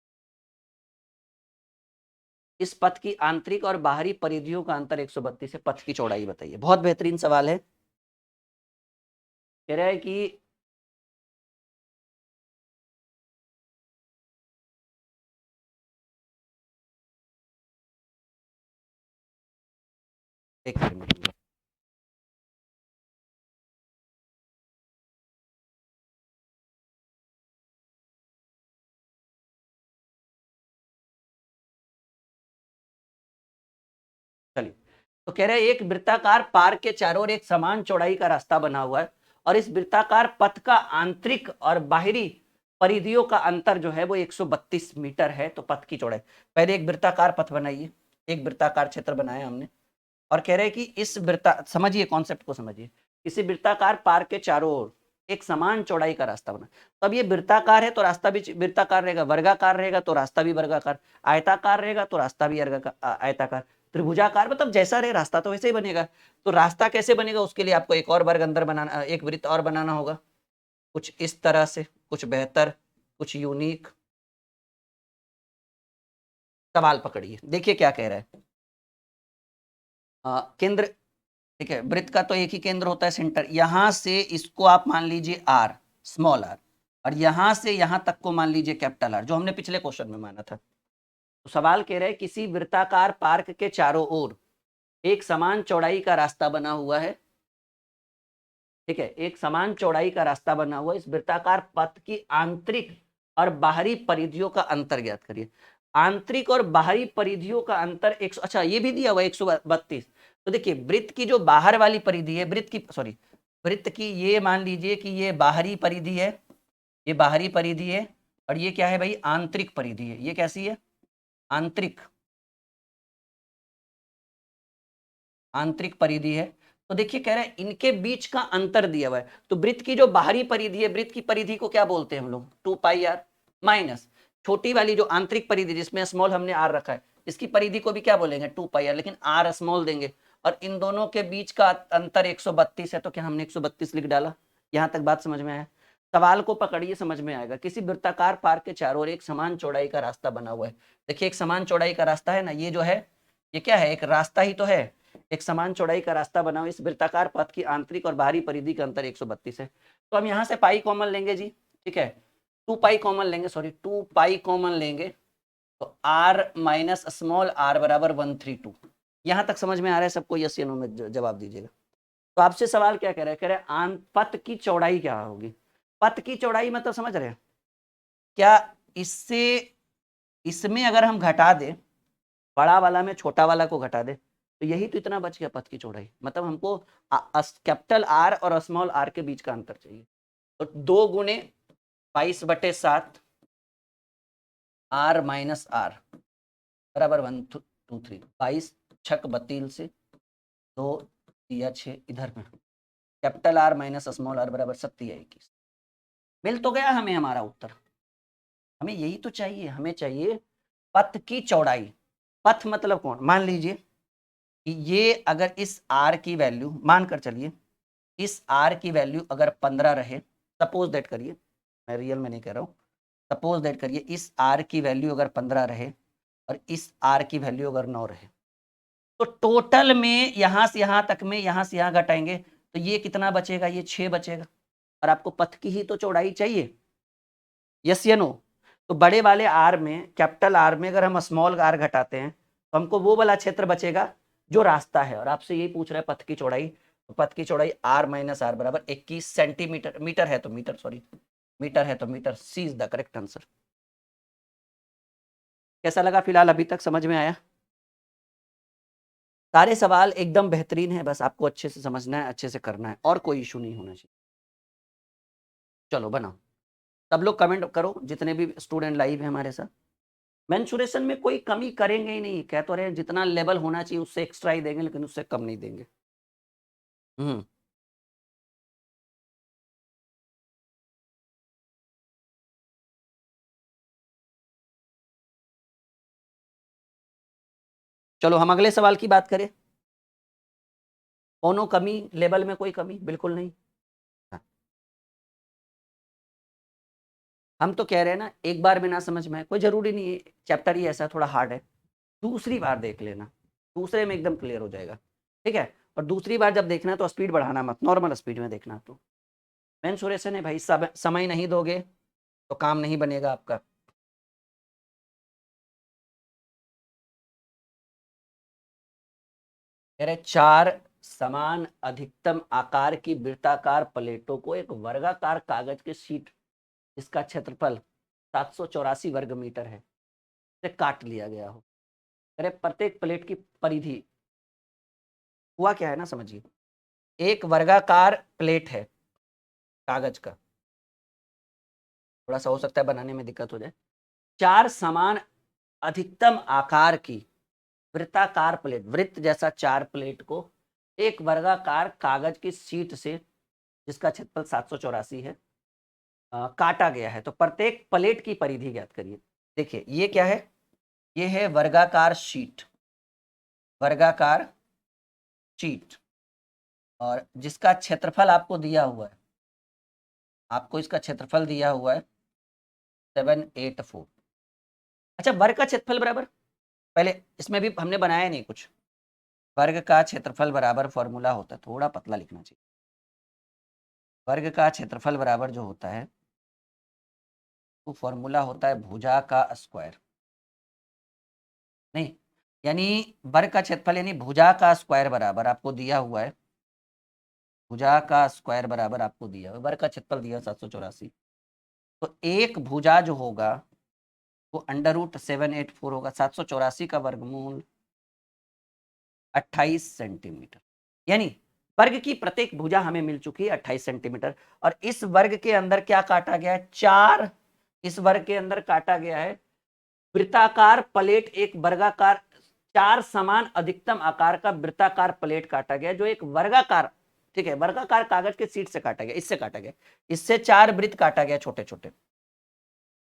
इस पथ की आंतरिक और बाहरी परिधियों का अंतर 132 है, पथ की चौड़ाई बताइए। बहुत बेहतरीन सवाल है। कह रहा है कि एक मिनट, चलिए। तो कह रहे हैं एक वृत्ताकार पार्क के चारों ओर एक समान चौड़ाई का रास्ता बना हुआ है, और इस वृत्ताकार पथ का आंतरिक और बाहरी परिधियों का अंतर जो है वो 132 मीटर है, तो पथ की चौड़ाई। पहले एक वृत्ताकार पथ बनाइए, एक वृत्ताकार क्षेत्र बनाया हमने, और कह रहे हैं कि इस वृत्ता, समझिए कॉन्सेप्ट को समझिए, किसी वृत्ताकार पार्क के चारों ओर एक समान चौड़ाई का रास्ता बना। तो अब ये वृत्ताकार है तो रास्ता भी वृत्ताकार रहेगा, वर्गाकार रहेगा तो रास्ता भी वर्गाकार, आयताकार रहेगा तो रास्ता भी आयताकार, त्रिभुजाकार मतलब जैसा रहे रास्ता तो वैसे ही बनेगा। तो रास्ता कैसे बनेगा, उसके लिए आपको एक और वर्ग अंदर बनाना, एक वृत्त और बनाना होगा, कुछ इस तरह से, कुछ बेहतर, कुछ यूनिक। सवाल पकड़िए, देखिए क्या कह रहा है। केंद्र, ठीक है, वृत्त का तो एक ही केंद्र होता है सेंटर, यहां से इसको आप मान लीजिए आर, स्मॉल आर, और यहां से यहां तक को मान लीजिए कैपिटल आर, जो हमने पिछले क्वेश्चन में माना था। तो सवाल कह रहे हैं किसी वृत्ताकार पार्क के चारों ओर एक समान चौड़ाई का रास्ता बना हुआ है, ठीक है, एक समान चौड़ाई का रास्ता बना हुआ है, इस वृत्ताकार पथ की आंतरिक और बाहरी परिधियों का अंतर ज्ञात करिए। आंतरिक और बाहरी परिधियों का अंतर एक, अच्छा ये भी दिया हुआ 132। तो देखिए वृत्त की जो बाहर वाली परिधि है, वृत्त की सॉरी, वृत्त की ये मान लीजिए कि ये बाहरी परिधि है, ये बाहरी परिधि है, और ये क्या है भाई, आंतरिक परिधि है। ये कैसी है, आंतरिक, आंतरिक परिधि है। तो देखिए कह रहे हैं इनके बीच का अंतर दिया हुआ है, तो वृत्त की जो बाहरी परिधि है, वृत्त की परिधि को क्या बोलते हैं हम लोग, 2πr, माइनस छोटी वाली जो आंतरिक परिधि जिसमें स्मॉल हमने आर रखा है, इसकी परिधि को भी क्या बोलेंगे, 2πr, लेकिन आर स्मॉल देंगे, और इन दोनों के बीच का अंतर 132 है, तो क्या हमने 132 लिख डाला। यहां तक बात समझ में आया? सवाल को पकड़िए, समझ में आएगा। किसी वृत्ताकार पार्क के चारों ओर एक समान चौड़ाई का रास्ता बना हुआ है, देखिए एक समान चौड़ाई का रास्ता है ना, ये जो है ये क्या है, एक रास्ता ही तो है, एक समान चौड़ाई का रास्ता बना हुआ, इस वृत्ताकार पथ की आंतरिक और बाहरी परिधि का अंतर 132 है। तो हम यहाँ से पाई कॉमन लेंगे जी, ठीक है, 2π कॉमन लेंगे, सॉरी 2π कॉमन लेंगे, तो r माइनस स्मॉल r बराबर 132। यहाँ तक समझ में आ रहा है सबको? यस या नो में जवाब दीजिएगा। तो आपसे सवाल क्या कह रहा है, कह रहे हैं पथ की चौड़ाई क्या होगी। पथ की चौड़ाई मतलब समझ रहे हैं क्या, इससे इसमें अगर हम घटा दें बड़ा वाला में छोटा वाला को घटा दे तो यही तो इतना बच गया पथ की चौड़ाई। मतलब हमको कैपिटल आर और स्मॉल आर के बीच का अंतर चाहिए। तो 2 गुने 22/7 आर माइनस आर बराबर 1 2 3 22 छक 32 से 2 या 6 इधर में capital R minus small R बराबर 7 या 21। मिल तो गया हमें हमारा उत्तर। हमें यही तो चाहिए, हमें चाहिए पथ की चौड़ाई। पथ मतलब कौन, मान लीजिए कि ये अगर इस आर की वैल्यू मानकर चलिए, इस आर की वैल्यू अगर 15 रहे, सपोज दैट करिए, मैं रियल में नहीं कह रहा हूं, सपोज दैट करिए इस आर की वैल्यू अगर 15 रहे और इस आर की वैल्यू अगर 9 रहे, तो टोटल में यहां से यहां तक में यहां से यहां घटाएंगे तो ये कितना बचेगा, ये 6 बचेगा। और आपको पथ की ही तो चौड़ाई चाहिए, यस या नो। तो बड़े वाले आर में, कैपिटल आर में अगर हम स्मॉल आर घटाते हैं तो हमको वो वाला क्षेत्र बचेगा जो रास्ता है। और आपसे यही पूछ रहा है पथ की चौड़ाई, तो पथ की चौड़ाई आर माइनस आर बराबर 21 सेंटीमीटर। मीटर है तो मीटर, सॉरी मीटर है तो metre, C is the correct answer. कैसा लगा फिलहाल, अभी तक समझ में आया? सारे सवाल एकदम बेहतरीन है, बस आपको अच्छे से समझना है, अच्छे से करना है, और कोई इशू नहीं होना चाहिए। चलो बनाओ, सब लोग कमेंट करो जितने भी स्टूडेंट लाइव है हमारे साथ। मेंसुरेशन में कोई कमी करेंगे ही नहीं, कह तो रहे हैं जितना लेवल होना चाहिए उससे एक्स्ट्रा ही देंगे, लेकिन उससे कम नहीं देंगे। हम्म चलो हम अगले सवाल की बात करें। कोनो कमी, लेवल में कोई कमी बिल्कुल नहीं। हाँ। हम तो कह रहे हैं ना, एक बार में ना समझ में आए कोई जरूरी नहीं है, चैप्टर ही ऐसा थोड़ा हार्ड है, दूसरी बार देख लेना, दूसरे में एकदम क्लियर हो जाएगा। ठीक है, और दूसरी बार जब देखना है तो स्पीड बढ़ाना मत, नॉर्मल स्पीड में देखना। तो मेंसुरेशन है भाई, समय नहीं दोगे तो काम नहीं बनेगा आपका। कह रहे 4 समान अधिकतम आकार की वृत्ताकार प्लेटों को एक वर्गाकार कागज के शीट जिसका क्षेत्रफल 784 वर्ग मीटर है से काट लिया गया हो। कह रहे प्रत्येक प्लेट की परिधि, हुआ क्या है ना समझिए, एक वर्गाकार प्लेट है कागज का, थोड़ा सा हो सकता है बनाने में दिक्कत हो जाए। 4 समान अधिकतम आकार की वृत्ताकार प्लेट, वृत्त जैसा 4 प्लेट को एक वर्गाकार कागज की शीट से जिसका क्षेत्रफल 784 है काटा गया है। तो प्रत्येक प्लेट की परिधि ज्ञात करिए। देखिए ये क्या है, ये है वर्गाकार शीट, वर्गाकार शीट, और जिसका क्षेत्रफल आपको दिया हुआ है, आपको इसका क्षेत्रफल दिया हुआ है 784। अच्छा, वर्ग का क्षेत्रफल बराबर, पहले इसमें भी हमने बनाया नहीं कुछ, वर्ग का क्षेत्रफल बराबर फॉर्मूला होता है, थोड़ा पतला लिखना चाहिए। वर्ग का क्षेत्रफल बराबर जो होता है वो फॉर्मूला होता है भुजा का स्क्वायर, नहीं, यानी वर्ग का क्षेत्रफल यानी भुजा का स्क्वायर बराबर आपको दिया हुआ है, भुजा का स्क्वायर बराबर आपको दिया हुआ है, वर्ग का क्षेत्रफल दिया 784। तो एक भुजा जो होगा वो √784 होगा, 784 का वर्गमूल 28 सेंटीमीटर। यानी वर्ग की प्रत्येक भुजा हमें मिल चुकी है 28 सेंटीमीटर। और इस वर्ग के अंदर क्या काटा गया है, 4, इस वर्ग के अंदर काटा गया है वृत्ताकार प्लेट, एक वर्गाकार, 4 समान अधिकतम आकार का वृत्ताकार प्लेट काटा गया, जो एक वर्गाकार, ठीक है, वर्गाकार कागज के शीट से काटा गया, इससे काटा गया, इससे 4 वृत्त काटा गया छोटे छोटे।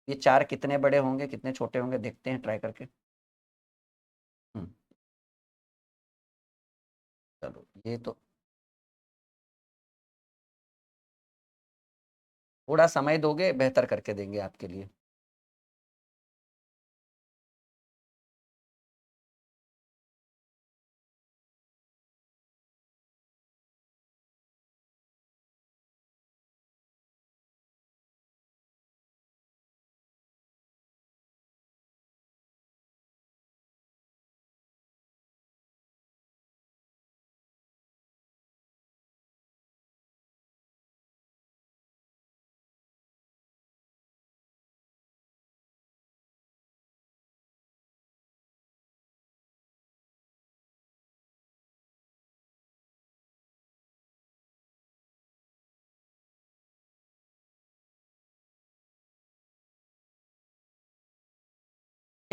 ये 4 कितने बड़े होंगे कितने छोटे होंगे देखते हैं ट्राई करके। हम्म, चलो ये तो थोड़ा समय दोगे बेहतर करके देंगे आपके लिए।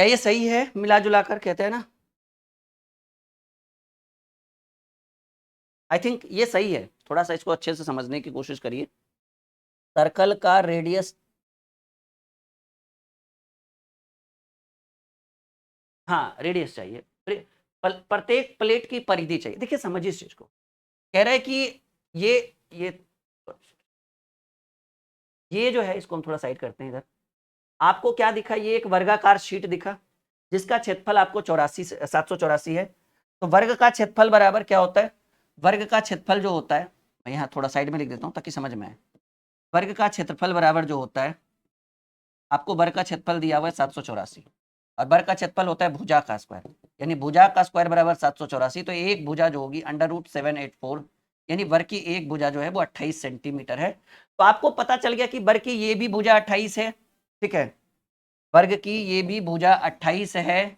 क्या ये सही है मिला जुला कर, कहते हैं ना? आई थिंक ये सही है। थोड़ा सा इसको अच्छे से समझने की कोशिश करिए। सर्कल का रेडियस, हाँ रेडियस चाहिए, प्रत्येक प्लेट की परिधि चाहिए। देखिए समझिए इस चीज को, कह रहा है कि ये ये ये जो है इसको हम थोड़ा साइड करते हैं इधर। आपको क्या दिखा, ये एक वर्गाकार शीट दिखा जिसका क्षेत्रफल आपको 784 है। तो वर्ग का क्षेत्रफल बराबर क्या होता है, वर्ग का क्षेत्रफल जो होता है, मैं यहाँ थोड़ा साइड में लिख देता हूँ ताकि समझ में आए। वर्ग का क्षेत्रफल बराबर जो होता है, आपको वर्ग का क्षेत्रफल दिया हुआ है 784, और वर्ग का क्षेत्रफल होता है भुजा का स्क्वायर, यानी भुजा का स्क्वायर बराबर 784। तो एक भुजा जो होगी √784, यानी वर्ग की एक भुजा जो है वो 28 सेंटीमीटर है। तो आपको पता चल गया कि वर्ग की ये भी भुजा 28 है, ठीक है, वर्ग की ये भी भुजा 28 है,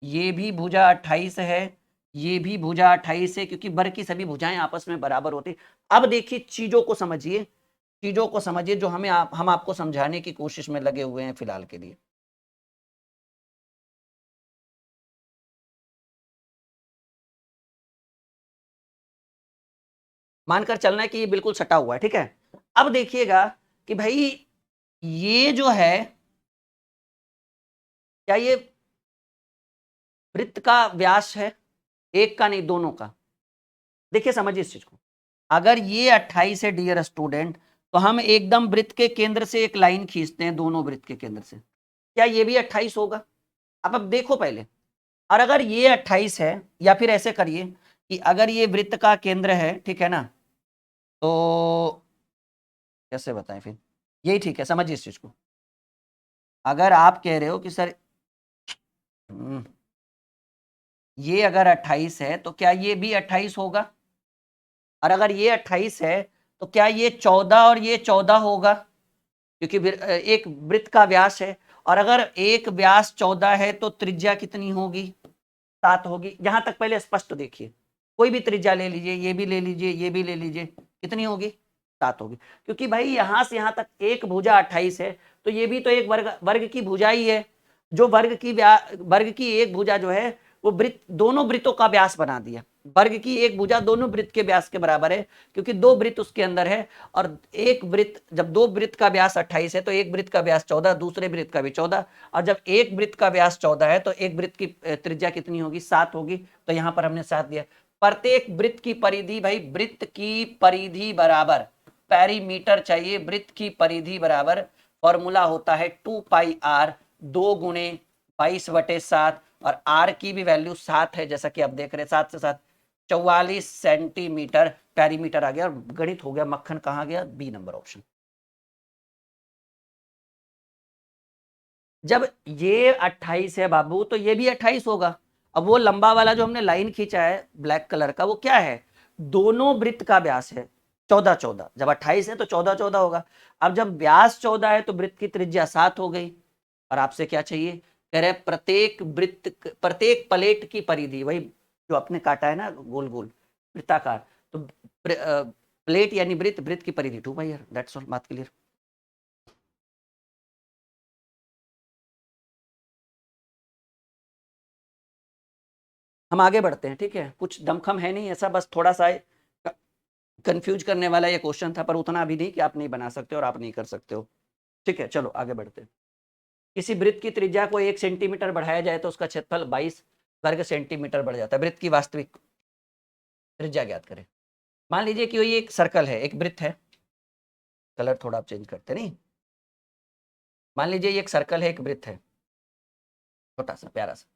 ये भी भुजा 28 है, ये भी भुजा 28 है, क्योंकि वर्ग की सभी भुजाएं आपस में बराबर होती। अब देखिए चीजों को समझिए, चीजों को समझिए जो हम आपको समझाने की कोशिश में लगे हुए हैं फिलहाल के लिए। मानकर चलना है कि ये बिल्कुल सटा हुआ है, ठीक है। अब देखिएगा कि भाई ये जो है, क्या ये वृत्त का व्यास है, एक का नहीं दोनों का? देखिए समझिए इस चीज को, अगर ये 28 है डियर स्टूडेंट, तो हम एकदम वृत्त के केंद्र से एक लाइन खींचते हैं, दोनों वृत्त के केंद्र से, क्या ये भी 28 होगा? अब देखो पहले, और अगर ये 28 है, या फिर ऐसे करिए कि अगर ये वृत्त का केंद्र है, ठीक है ना, तो कैसे बताएं फिर, यही ठीक है, समझिए इस चीज को। अगर आप कह रहे हो कि सर ये अगर 28 है तो क्या ये भी 28 होगा, और अगर ये 28 है तो क्या ये 14 और ये 14 होगा, क्योंकि एक वृत्त का व्यास है, और अगर एक व्यास 14 है तो त्रिज्या कितनी होगी, 7 होगी। यहां तक पहले स्पष्ट देखिए, कोई भी त्रिज्या ले लीजिए, ये भी ले लीजिए, ये भी ले लीजिए, कितनी होगी, 7 होगी। क्योंकि भाई यहां से यहां तक एक भुजा 28 है, तो ये भी तो एक वर्ग की भुजा ही है, जो वर्ग की एक भुजा जो है वो वृत्त, दोनों वृत्तों का व्यास बना दिया। वर्ग की एक भुजा दोनों वृत्त के व्यास के बराबर है, क्योंकि दो वृत्त उसके अंदर है, और एक वृत्त, जब दो वृत्त का व्यास 28 है तो एक वृत्त का व्यास 14, दूसरे वृत्त का भी 14, और जब एक वृत्त का व्यास 14 है तो एक वृत्त की त्रिज्या कितनी होगी, 7 होगी। तो यहां पर हमने 7 दिया। प्रत्येक वृत्त की परिधि, भाई वृत्त की परिधि बराबर पेरीमीटर चाहिए, वृत्त की परिधि बराबर फॉर्मूला होता है 2πr, 2 × 22/7, और आर की भी वैल्यू 7 है, जैसा कि आप देख रहे हैं, 7 से 7 44 सेंटीमीटर पेरीमीटर आ गया, और गणित हो गया मक्खन, कहां गया, बी नंबर ऑप्शन। जब ये 28 है बाबू, तो ये भी 28 होगा। अब वो लंबा वाला जो हमने लाइन खींचा है ब्लैक कलर का, वो क्या है, दोनों वृत्त का व्यास है 14 14, जब 28 है तो 14 14 होगा। अब जब व्यास 14 है तो वृत्त की त्रिज्या 7 हो गई, और आपसे क्या चाहिए, कह रहे प्रत्येक वृत्त, प्रत्येक प्लेट की परिधि, वही जो आपने काटा है ना गोल गोल वृत्ताकार, तो प्लेट यानी वृत्त, वृत्त की परिधि 2πr, दैट्स ऑल, बात क्लियर। हम आगे बढ़ते हैं, ठीक है, कुछ दमखम है नहीं ऐसा, बस थोड़ा सा कंफ्यूज करने वाला ये क्वेश्चन था, पर उतना भी नहीं कि आप नहीं बना सकते और आप नहीं कर सकते हो। ठीक है, चलो आगे बढ़ते हैं। किसी वृत्त की त्रिज्या को 1 सेंटीमीटर बढ़ाया जाए तो उसका क्षेत्रफल 22 वर्ग सेंटीमीटर बढ़ जाता है। वृत्त की वास्तविक त्रिज्या ज्ञात करें। मान लीजिए कि ये एक सर्कल है, एक वृत्त है, कलर थोड़ा आप चेंज करते नहीं, मान लीजिए ये एक सर्कल है, एक वृत्त है, छोटा सा प्यारा सा।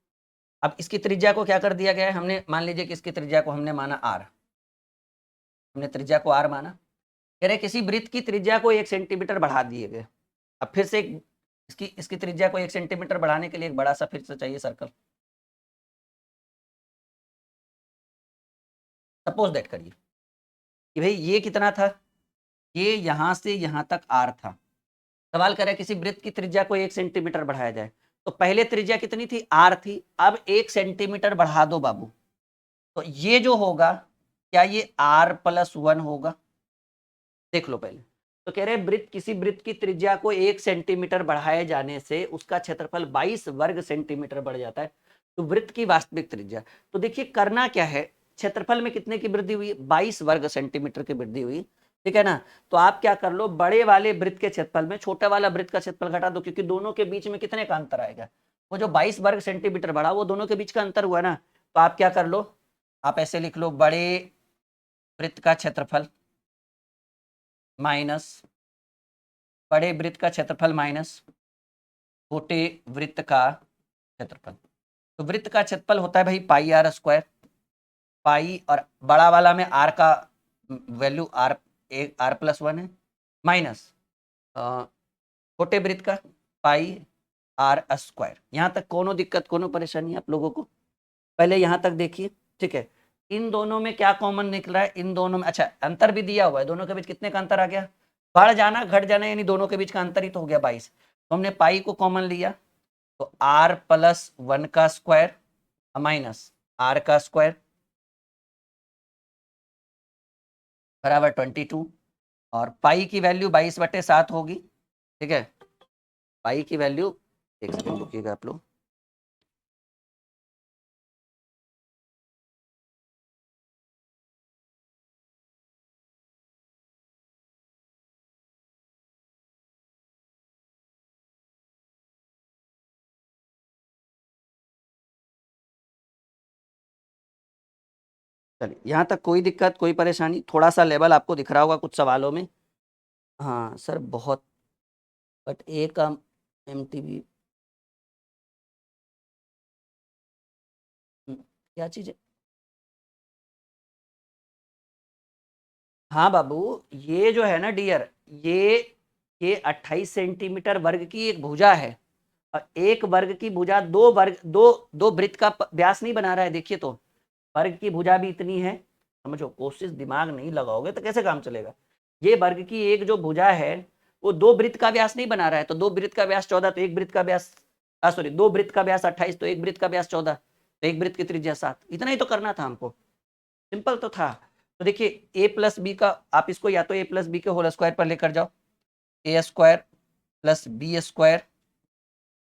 अब इसकी त्रिज्या को क्या कर दिया गया है, हमने मान लीजिए कि इसकी त्रिज्या को हमने माना आर, हमने त्रिज्या को आर माना, कह रहे किसी वृत्त की त्रिज्या को 1 सेंटीमीटर बढ़ा दिए गए। अब फिर से इसकी त्रिज्या को 1 सेंटीमीटर बढ़ाने के लिए एक बड़ा सा फिर से चाहिए सर्कल। सपोज दैट करिए कि भाई ये कितना था, ये यहां से यहां तक आर था। सवाल कर रहा है किसी वृत्त की त्रिज्या को 1 सेंटीमीटर बढ़ाया जाए, तो पहले त्रिज्या कितनी थी, आर थी, अब 1 सेंटीमीटर बढ़ा दो बाबू, तो ये जो होगा, क्या ये r+1 होगा, देख लो पहले। तो कह रहे वृत्त, किसी वृत्त की त्रिज्या को 1 सेंटीमीटर बढ़ाए जाने से उसका क्षेत्रफल 22 वर्ग सेंटीमीटर बढ़ जाता है, तो वृत्त की वास्तविक त्रिज्या। तो देखिए करना क्या है, क्षेत्रफल में कितने की वृद्धि हुई, 22 वर्ग सेंटीमीटर की वृद्धि हुई, ठीक है ना। तो आप क्या कर लो, बड़े वाले वृत्त के क्षेत्रफल में छोटे वाला वृत्त का क्षेत्रफल घटा दो, क्योंकि दोनों के बीच में कितने का अंतर आएगा, वो जो 22 वर्ग सेंटीमीटर बढ़ा वो दोनों के बीच का अंतर हुआ ना। तो आप क्या कर लो, आप ऐसे लिख लो, बड़े वृत्त का क्षेत्रफल माइनस, बड़े वृत्त का क्षेत्रफल माइनस छोटे वृत्त का क्षेत्रफल। तो वृत्त का क्षेत्रफल होता है भाई पाई आर स्क्वायर, पाई और बड़ा वाला में आर का वैल्यू आर, एक आर प्लस 1 है, माइनस छोटे वृत्त का पाई आर स्क्वायर। यहाँ तक कोनो दिक्कत, कोनो परेशानी आप लोगों को, पहले यहाँ तक देखिए, ठीक है। इन दोनों में क्या कॉमन निकल रहा है, इन दोनों में, अच्छा अंतर भी दिया हुआ है, दोनों के बीच कितने का अंतर आ गया, बढ़ जाना घट जाना, यानी दोनों के बीच का अंतर ही तो हो गया 22। तो हमने पाई को कॉमन लिया, तो आर प्लस 1 का स्क्वायर माइनस आर का स्क्वायर बराबर 22, और पाई की वैल्यू 22/7 होगी, ठीक है। पाई की वैल्यू, एक सेकंड रुकिएगा आप लोग, चलिए यहाँ तक कोई दिक्कत कोई परेशानी, थोड़ा सा लेवल आपको दिख रहा होगा कुछ सवालों में। हाँ सर बहुत, बट ए का एम टी बी क्या चीज़ है। हाँ बाबू, ये जो है ना डियर, ये ये 28 सेंटीमीटर वर्ग की एक भुजा है, और एक वर्ग की भुजा दो वर्ग, दो वृत्त का व्यास नहीं बना रहा है, देखिए तो वर्ग की भुजा भी इतनी है, समझो, कोशिश दिमाग नहीं लगाओगे तो कैसे काम चलेगा। ये वर्ग की एक जो भुजा है वो दो वृत्त का व्यास नहीं बना रहा है, तो दो वृत्त का व्यास 14, तो एक वृत्त का व्यास, सॉरी, दो वृत्त का व्यास 28, तो एक वृत्त का व्यास 14, तो एक वृत्त की त्रिज्या 7, इतना ही तो करना था हमको, सिंपल तो था। तो देखिए ए प्लस बी का, आप इसको या तो ए प्लस बी के होल स्क्वायर पर लेकर जाओ, A square plus B square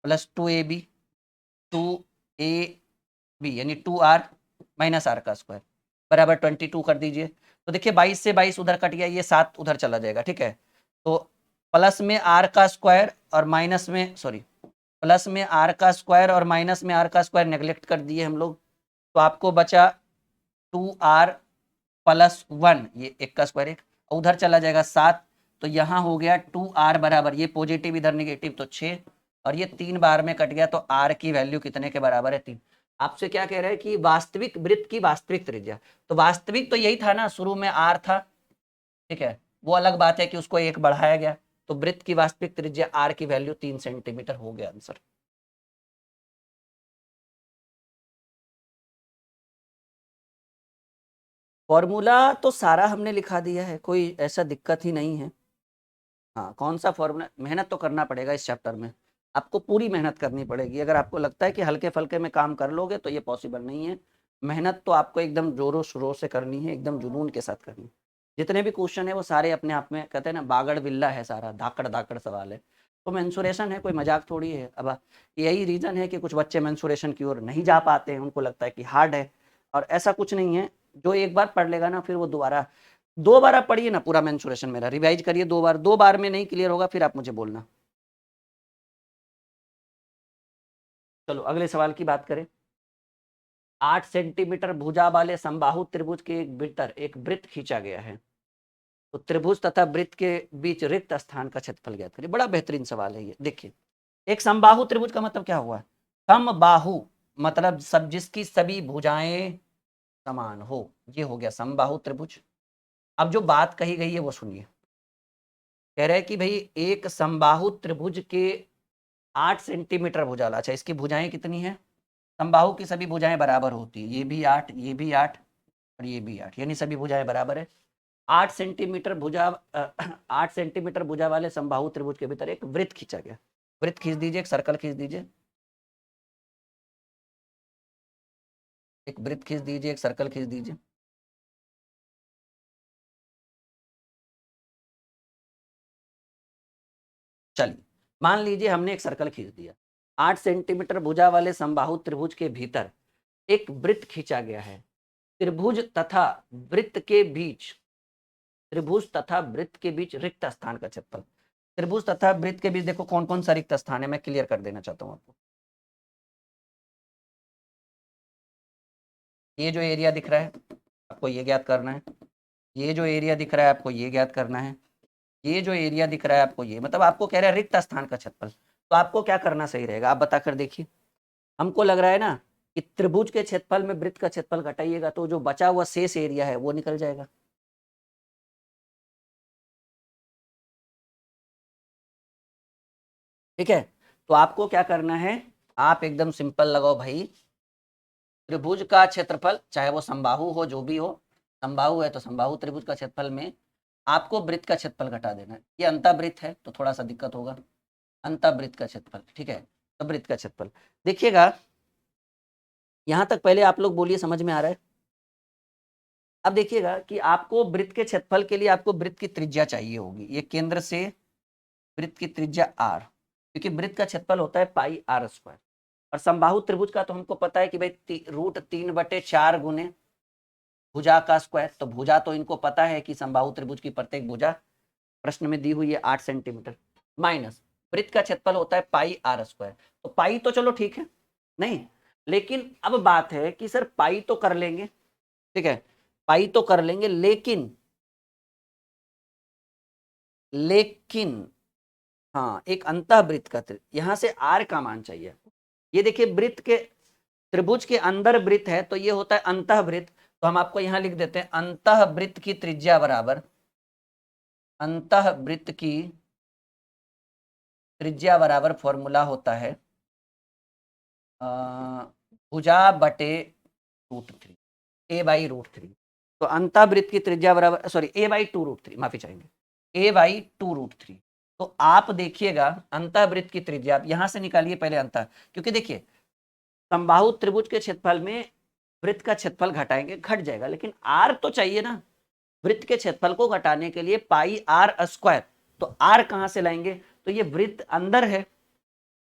plus 2ab, 2ab यानी 2r माइनस आर का स्क्वायर बराबर 22 कर दीजिए। तो देखिए 22 से 22 उधर कट गया, ये 7 उधर चला जाएगा, ठीक है। तो प्लस में आर का स्क्वायर और माइनस में, सॉरी, प्लस में आर का स्क्वायर और माइनस में आर का स्क्वायर नेग्लेक्ट कर दिए हम लोग, तो आपको बचा 2r प्लस 1, ये एक का स्क्वायर एक, उधर चला जाएगा 7, तो यहाँ हो गया 2r बराबर, ये पॉजिटिव इधर निगेटिव तो 6, और ये 3 बार में कट गया, तो r की वैल्यू कितने के बराबर है, 3। आपसे क्या कह रहा है कि वास्तविक वृत्त की वास्तविक त्रिज्या, तो वास्तविक तो यही था ना, शुरू में r था, ठीक है, वो अलग बात है कि उसको एक बढ़ाया गया, तो वृत्त की वास्तविक त्रिज्या r की वैल्यू 3 सेंटीमीटर हो गया आंसर। फॉर्मूला तो सारा हमने लिखा दिया है, कोई ऐसा दिक्कत ही नहीं है। हाँ कौन सा फॉर्मूला, मेहनत तो करना पड़ेगा इस चैप्टर में, आपको पूरी मेहनत करनी पड़ेगी, अगर आपको लगता है कि हल्के फल्के में काम कर लोगे तो ये पॉसिबल नहीं है। मेहनत तो आपको एकदम जोरों शोरों से करनी है, एकदम जुनून के साथ करनी है। जितने भी क्वेश्चन है वो सारे अपने आप में, कहते हैं ना, बागड़ बिल्ला है, सारा धाकड़ धाकड़ सवाल है, तो मेंसुरेशन है, कोई मजाक थोड़ी है। अब यही रीज़न है कि कुछ बच्चे मेंसुरेशन की ओर नहीं जा पाते हैं, उनको लगता है कि हार्ड है, और ऐसा कुछ नहीं है। जो एक बार पढ़ लेगा ना, फिर वो दोबारा, 2 बार आप पढ़िए ना पूरा मेंसुरेशन, मेरा रिवाइज करिए 2 बार, 2 बार में नहीं क्लियर होगा फिर आप मुझे बोलना। चलो अगले सवाल की बात करें। 8 सेंटीमीटर भुजा वाले समबाहु त्रिभुज के एक भीतर एक वृत्त खींचा गया है, तो त्रिभुज तथा वृत्त के बीच रिक्त स्थान का क्षेत्रफल ज्ञात करिए। बड़ा बेहतरीन सवाल है ये। देखिए एक समबाहु त्रिभुज का मतलब क्या हुआ, समबाहु मतलब सब, जिसकी सभी भुजाएं समान हो, ये हो गया समबाहु त्रिभुज। अब जो बात कही गई है वो सुनिए, कह रहे हैं कि भाई एक समबाहु त्रिभुज के 8 सेंटीमीटर भुजा, अच्छा इसकी भुजाएं कितनी है, समबाहु की सभी भुजाएं बराबर होती है, ये भी 8, ये भी 8 और ये भी 8, यानी सभी भुजाएं बराबर है। 8 सेंटीमीटर भुजा 8 सेंटीमीटर भुजा वाले समबाहु त्रिभुज के भीतर एक वृत्त खींचा गया। वृत्त खींच दीजिए, एक सर्कल खींच दीजिए, एक वृत्त खींच दीजिए, एक सर्कल खींच दीजिए। मान लीजिए हमने एक सर्कल खींच दिया, 8 सेंटीमीटर भुजा वाले समबाहु त्रिभुज के भीतर एक वृत्त खींचा गया है। त्रिभुज तथा वृत्त के बीच, त्रिभुज तथा वृत्त के बीच रिक्त स्थान का क्षेत्रफल। त्रिभुज तथा वृत्त के बीच देखो कौन कौन सा रिक्त स्थान है, मैं क्लियर कर देना चाहता हूं आपको। ये जो एरिया दिख रहा है आपको ये ज्ञात करना है, ये जो एरिया दिख रहा है आपको ये ज्ञात करना है, ये जो एरिया दिख रहा है आपको ये, मतलब आपको कह रहा है रिक्त स्थान का क्षेत्रफल। तो आपको क्या करना सही रहेगा आप बताकर देखिए। हमको लग रहा है ना कि त्रिभुज के क्षेत्रफल में वृत्त का क्षेत्रफल घटाइएगा तो जो बचा हुआ शेष एरिया है वो निकल जाएगा। ठीक है, तो आपको क्या करना है, आप एकदम सिंपल लगाओ भाई, त्रिभुज का क्षेत्रफल चाहे वो समबाहु हो जो भी हो, समबाहु है तो समबाहु त्रिभुज का क्षेत्रफल में आपको वृत्त का क्षेत्रफल घटा देना है। ये अंतःवृत्त है तो थोड़ा सा दिक्कत होगा, अंतःवृत्त का क्षेत्रफल। ठीक है, तो वृत्त का क्षेत्रफल देखिएगा, यहां तक पहले आप लोग बोलिए समझ में आ रहा है। अब देखिएगा कि आपको वृत्त के क्षेत्रफल के लिए आपको वृत्त की त्रिज्या चाहिए होगी, ये केंद्र से वृत्त की त्रिज्या r, क्योंकि वृत्त का क्षेत्रफल होता है पाई r स्क्वायर। और समबाहु त्रिभुज का तो हमको पता है कि भाई √3/4 गुने भुजा का स्क्वायर, तो भुजा तो इनको पता है कि समबाहु त्रिभुज की प्रत्येक भुजा प्रश्न में दी हुई है 8 सेंटीमीटर, माइनस वृत्त का क्षेत्रफल होता है पाई r स्क्वायर। तो पाई तो चलो ठीक है, नहीं, लेकिन अब बात है कि सर पाई तो कर लेंगे, ठीक है, पाई तो कर लेंगे, लेकिन हाँ एक अंतःवृत्त का यहां से r का मान चाहिए। ये देखिए वृत्त के त्रिभुज के अंदर वृत्त है तो ये होता है अंतःवृत्त, तो हम आपको यहां लिख देते हैं अंतःवृत्त की त्रिज्या बराबर, अंतःवृत्त की त्रिज्या बराबर फॉर्मूला होता है भुजा बटे √3, a/√3। तो अंतःवृत्त की त्रिज्या बराबर, सॉरी a/2√3, माफी चाहेंगे, a/2√3। तो आप देखिएगा अंतःवृत्त की त्रिज्या आप यहां से निकालिए पहले अंतः, क्योंकि देखिए समबाहु त्रिभुज के क्षेत्रफल में वृत्त का क्षेत्रफल घटाएंगे घट जाएगा, लेकिन r तो चाहिए ना, वृत्त के क्षेत्रफल को घटाने के लिए पाई r स्क्वायर, तो r कहां से लाएंगे, तो ये वृत्त अंदर है,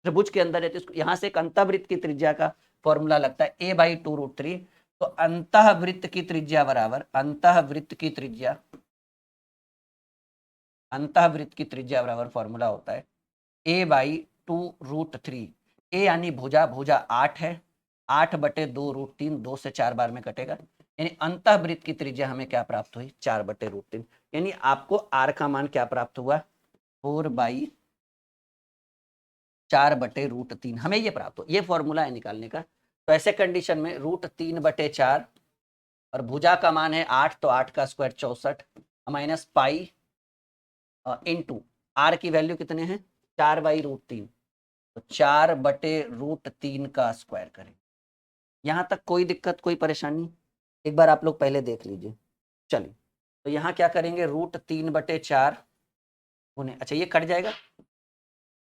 त्रिभुज के अंदर है, तो यहां से एक अंतःवृत्त की त्रिज्या का फॉर्मूला लगता है a/2√3। तो अंतःवृत्त की त्रिज्या बराबर, अंतःवृत्त की त्रिज्या, अंतःवृत्त की त्रिज्या बराबर फॉर्मूला होता है a/2√3। a यानी भुजा, भुजा 8 है, 8/2√3, 2 से 4 बार में कटेगा, यानी अंतःवृत्त की त्रिज्या हमें क्या प्राप्त हुई, 4/√3। यानी आपको r का मान क्या प्राप्त हुआ, 4/4 हमें ये प्राप्त हो, ये फॉर्मूला है निकालने का। तो ऐसे कंडीशन में √3/4 और भुजा का मान है 8, तो 8 का square 64 minus pi into R की वैल्यू कितने हैं 4/√3, तो 4/√3 का स्क्वायर करें। यहां तक कोई दिक्कत कोई परेशानी, एक बार आप लोग पहले देख लीजिए। चलिए तो यहाँ क्या करेंगे, √3/4 गुने, अच्छा ये कट जाएगा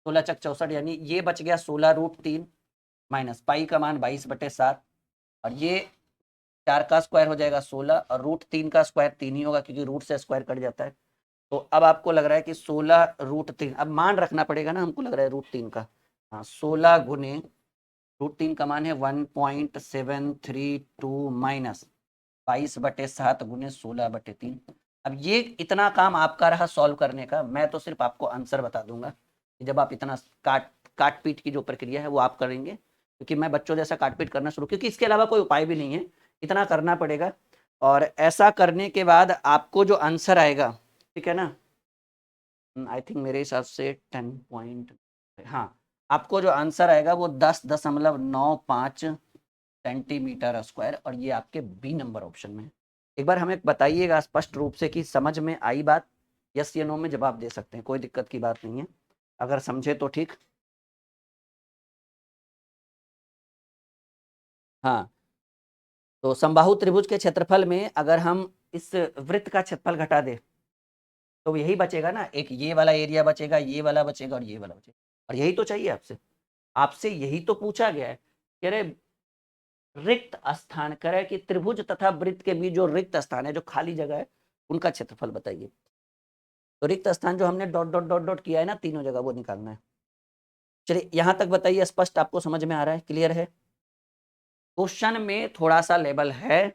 16×64, यानी ये बच गया 16√3 माइनस पाई का मान 22/7, और ये 4 का स्क्वायर हो जाएगा 16, और √3 का स्क्वायर 3 ही होगा क्योंकि रूट से स्क्वायर कट जाता है। तो अब आपको लग रहा है कि 16√3, अब मान रखना पड़ेगा ना, हमको लग रहा है √3 का, हाँ 16 गुने √3 का मान है 1.732 माइनस 22/7 गुने 16/3। अब ये इतना काम आपका रहा सॉल्व करने का, मैं तो सिर्फ आपको आंसर बता दूंगा कि जब आप इतना काट पीट की जो प्रक्रिया है वो आप करेंगे, क्योंकि मैं बच्चों जैसा काट पीट करना शुरू, क्योंकि इसके अलावा कोई उपाय भी नहीं है, इतना करना पड़ेगा। और ऐसा करने के बाद आपको जो आंसर आएगा, ठीक है ना, आई थिंक मेरे हिसाब से 10 पॉइंट, हाँ आपको जो आंसर आएगा वो 10.95 सेंटीमीटर स्क्वायर, और ये आपके बी नंबर ऑप्शन में। एक बार हमें बताइएगा स्पष्ट रूप से कि समझ में आई बात, यस या नो में जवाब दे सकते हैं, कोई दिक्कत की बात नहीं है, अगर समझे तो ठीक। हाँ, तो समबाहु त्रिभुज के क्षेत्रफल में अगर हम इस वृत्त का क्षेत्रफल घटा दे तो यही बचेगा ना, एक ये वाला एरिया बचेगा, ये वाला बचेगा और ये वाला बचेगा, और यही तो चाहिए आपसे, आपसे यही तो पूछा गया है, कह रहे रिक्त स्थान, कह रहे कि त्रिभुज तथा वृत्त के बीच जो रिक्त स्थान है, जो खाली जगह है, उनका क्षेत्रफल बताइए। तो रिक्त स्थान जो हमने डॉट डॉट डॉट डॉट किया है ना तीनों जगह, वो निकालना है। चलिए यहाँ तक बताइए, स्पष्ट आपको समझ में आ रहा है, क्लियर है? क्वेश्चन में थोड़ा सा लेवल है,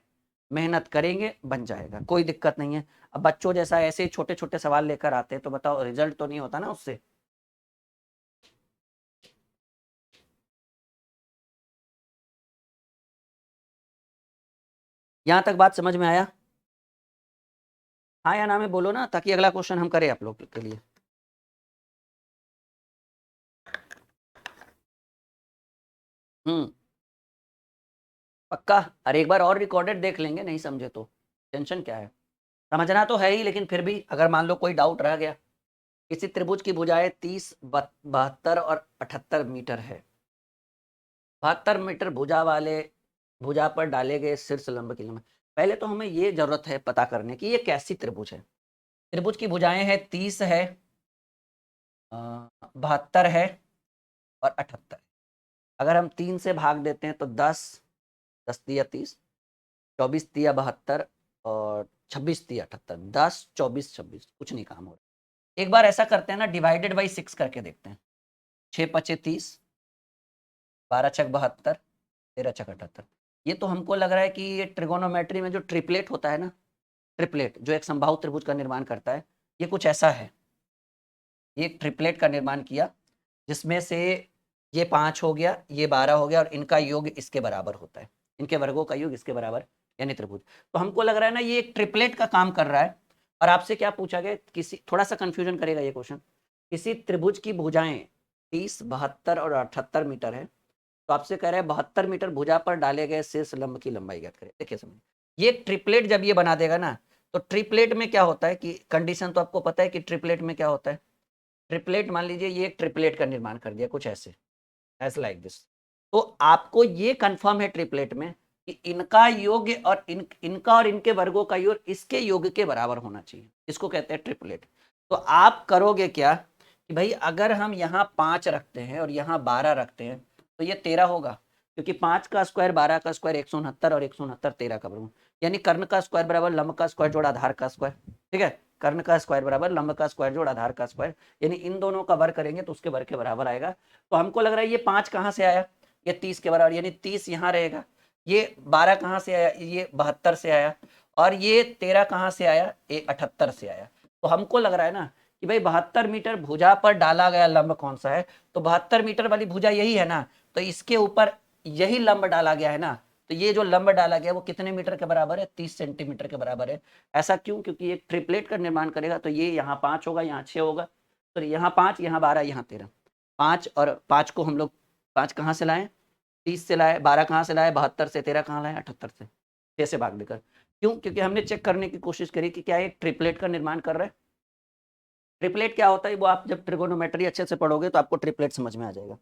मेहनत करेंगे बन जाएगा, कोई दिक्कत नहीं है। अब बच्चों जैसा ऐसे छोटे छोटे सवाल लेकर आते हैं तो बताओ रिजल्ट तो नहीं होता ना उससे। यहाँ तक बात समझ में आया? हाँ या ना में बोलो ना, ताकि अगला क्वेश्चन हम करें आप लोग के लिए। पक्का? अरे एक बार और रिकॉर्डेड देख लेंगे, नहीं समझे तो टेंशन क्या है, समझना तो है ही, लेकिन फिर भी अगर मान लो कोई डाउट रह गया। किसी त्रिभुज की भुजाएं 30, 72 और 78 मीटर है। 72 मीटर भुजा वाले भुजा पर डाले गए शीर्ष लंब की लंबाई। पहले तो हमें ये जरूरत है पता करने की ये कैसी त्रिभुज है। त्रिभुज की भुजाएं है 30 है, 72 है और 78। अगर हम 3 से भाग देते हैं तो 10, 10 दिया 30, 24 दिया 72 और 26 दिया 78। 10, 24, 26 कुछ नहीं काम हो रहा। एक बार ऐसा करते हैं ना, डिवाइडेड बाई 6 करके देखते हैं। 6 पचे 30, 12 छक 72, 13 छक 78। ये तो हमको लग रहा है कि ये ट्रिगोनोमेट्री में जो ट्रिपलेट होता है ना, ट्रिपलेट जो एक समबाहु त्रिभुज का निर्माण करता है, ये कुछ ऐसा है। ये एक ट्रिपलेट का निर्माण किया जिसमें से ये 5 हो गया, ये 12 हो गया और इनका योग इसके बराबर होता है, इनके वर्गों का योग इसके बराबर, यानी त्रिभुज। तो हमको लग रहा है ना ये एक ट्रिपलेट का काम कर रहा है। और आपसे क्या पूछा गया, किसी थोड़ा सा कंफ्यूजन करेगा ये क्वेश्चन, किसी त्रिभुज की भुजाएं 30, 72 और 78 मीटर है, तो आपसे कह रहे हैं 72 मीटर भुजा पर डाले गए शीर्ष लंब की लंबाई ज्ञात करें। देखिए समझ, ये ट्रिपलेट जब ये बना देगा ना, तो ट्रिपलेट में क्या होता है कि कंडीशन तो आपको पता है कि ट्रिपलेट में क्या होता है। ट्रिपलेट मान लीजिए ये एक ट्रिपलेट का निर्माण कर दिया कुछ ऐसे, एज लाइक दिस। तो आपको ये कंफर्म है ट्रिपलेट में कि इनका योग और इनका और इनके वर्गों का योग इसके योग के बराबर होना चाहिए, इसको कहते हैं ट्रिपलेट। तो आप करोगे क्या कि भाई अगर हम यहाँ 5 रखते हैं और यहाँ 12 रखते हैं तो ये 13 होगा, क्योंकि 5 का स्क्वायर 12 का स्क्वायर 169 और 169 13 का वर्गमूल, यानी कर्ण का स्क्वायर बराबर लंब का स्क्वायर जोड़ आधार का स्क्वायर। ठीक है, कर्ण का स्क्वायर बराबर लंब का स्क्वायर जोड़ आधार का स्क्वायर, यानी इन दोनों का वर्ग करेंगे तो उसके वर्ग के बराबर आएगा। तो हमको लग रहा है ये 5 कहाँ से आया, ये 30 के बराबर, यानी 30 यहाँ रहेगा। ये 12 कहाँ से आया, ये 72 से आया। और ये 13 कहाँ से आया, ये 78 से आया। तो हमको लग रहा है ना कि भाई 72 मीटर भुजा पर डाला गया लंब कौन सा है, तो 72 मीटर वाली भुजा यही है ना, तो इसके ऊपर यही लंब डाला गया है ना। तो ये जो लंब डाला गया वो कितने मीटर के बराबर है, 30 सेंटीमीटर के बराबर है। ऐसा क्यों, क्योंकि एक ट्रिपलेट का निर्माण करेगा तो ये यहाँ 5 होगा, यहाँ 6 होगा, तो यहाँ 5, यहाँ 12, यहाँ 13। 5 और 5 को हम लोग 5 कहाँ से लाए, 30 से लाए, 12 कहाँ से लाए, 72 से, 13 कहाँ लाए, 78 से, 6 से भाग देकर। क्यों, क्योंकि हमने चेक करने की कोशिश करी कि क्या एक ट्रिपलेट का निर्माण कर रहा है। ट्रिपलेट क्या होता है वो आप जब ट्रिगोनोमेट्री अच्छे से पढ़ोगे तो आपको ट्रिपलेट समझ में आ जाएगा।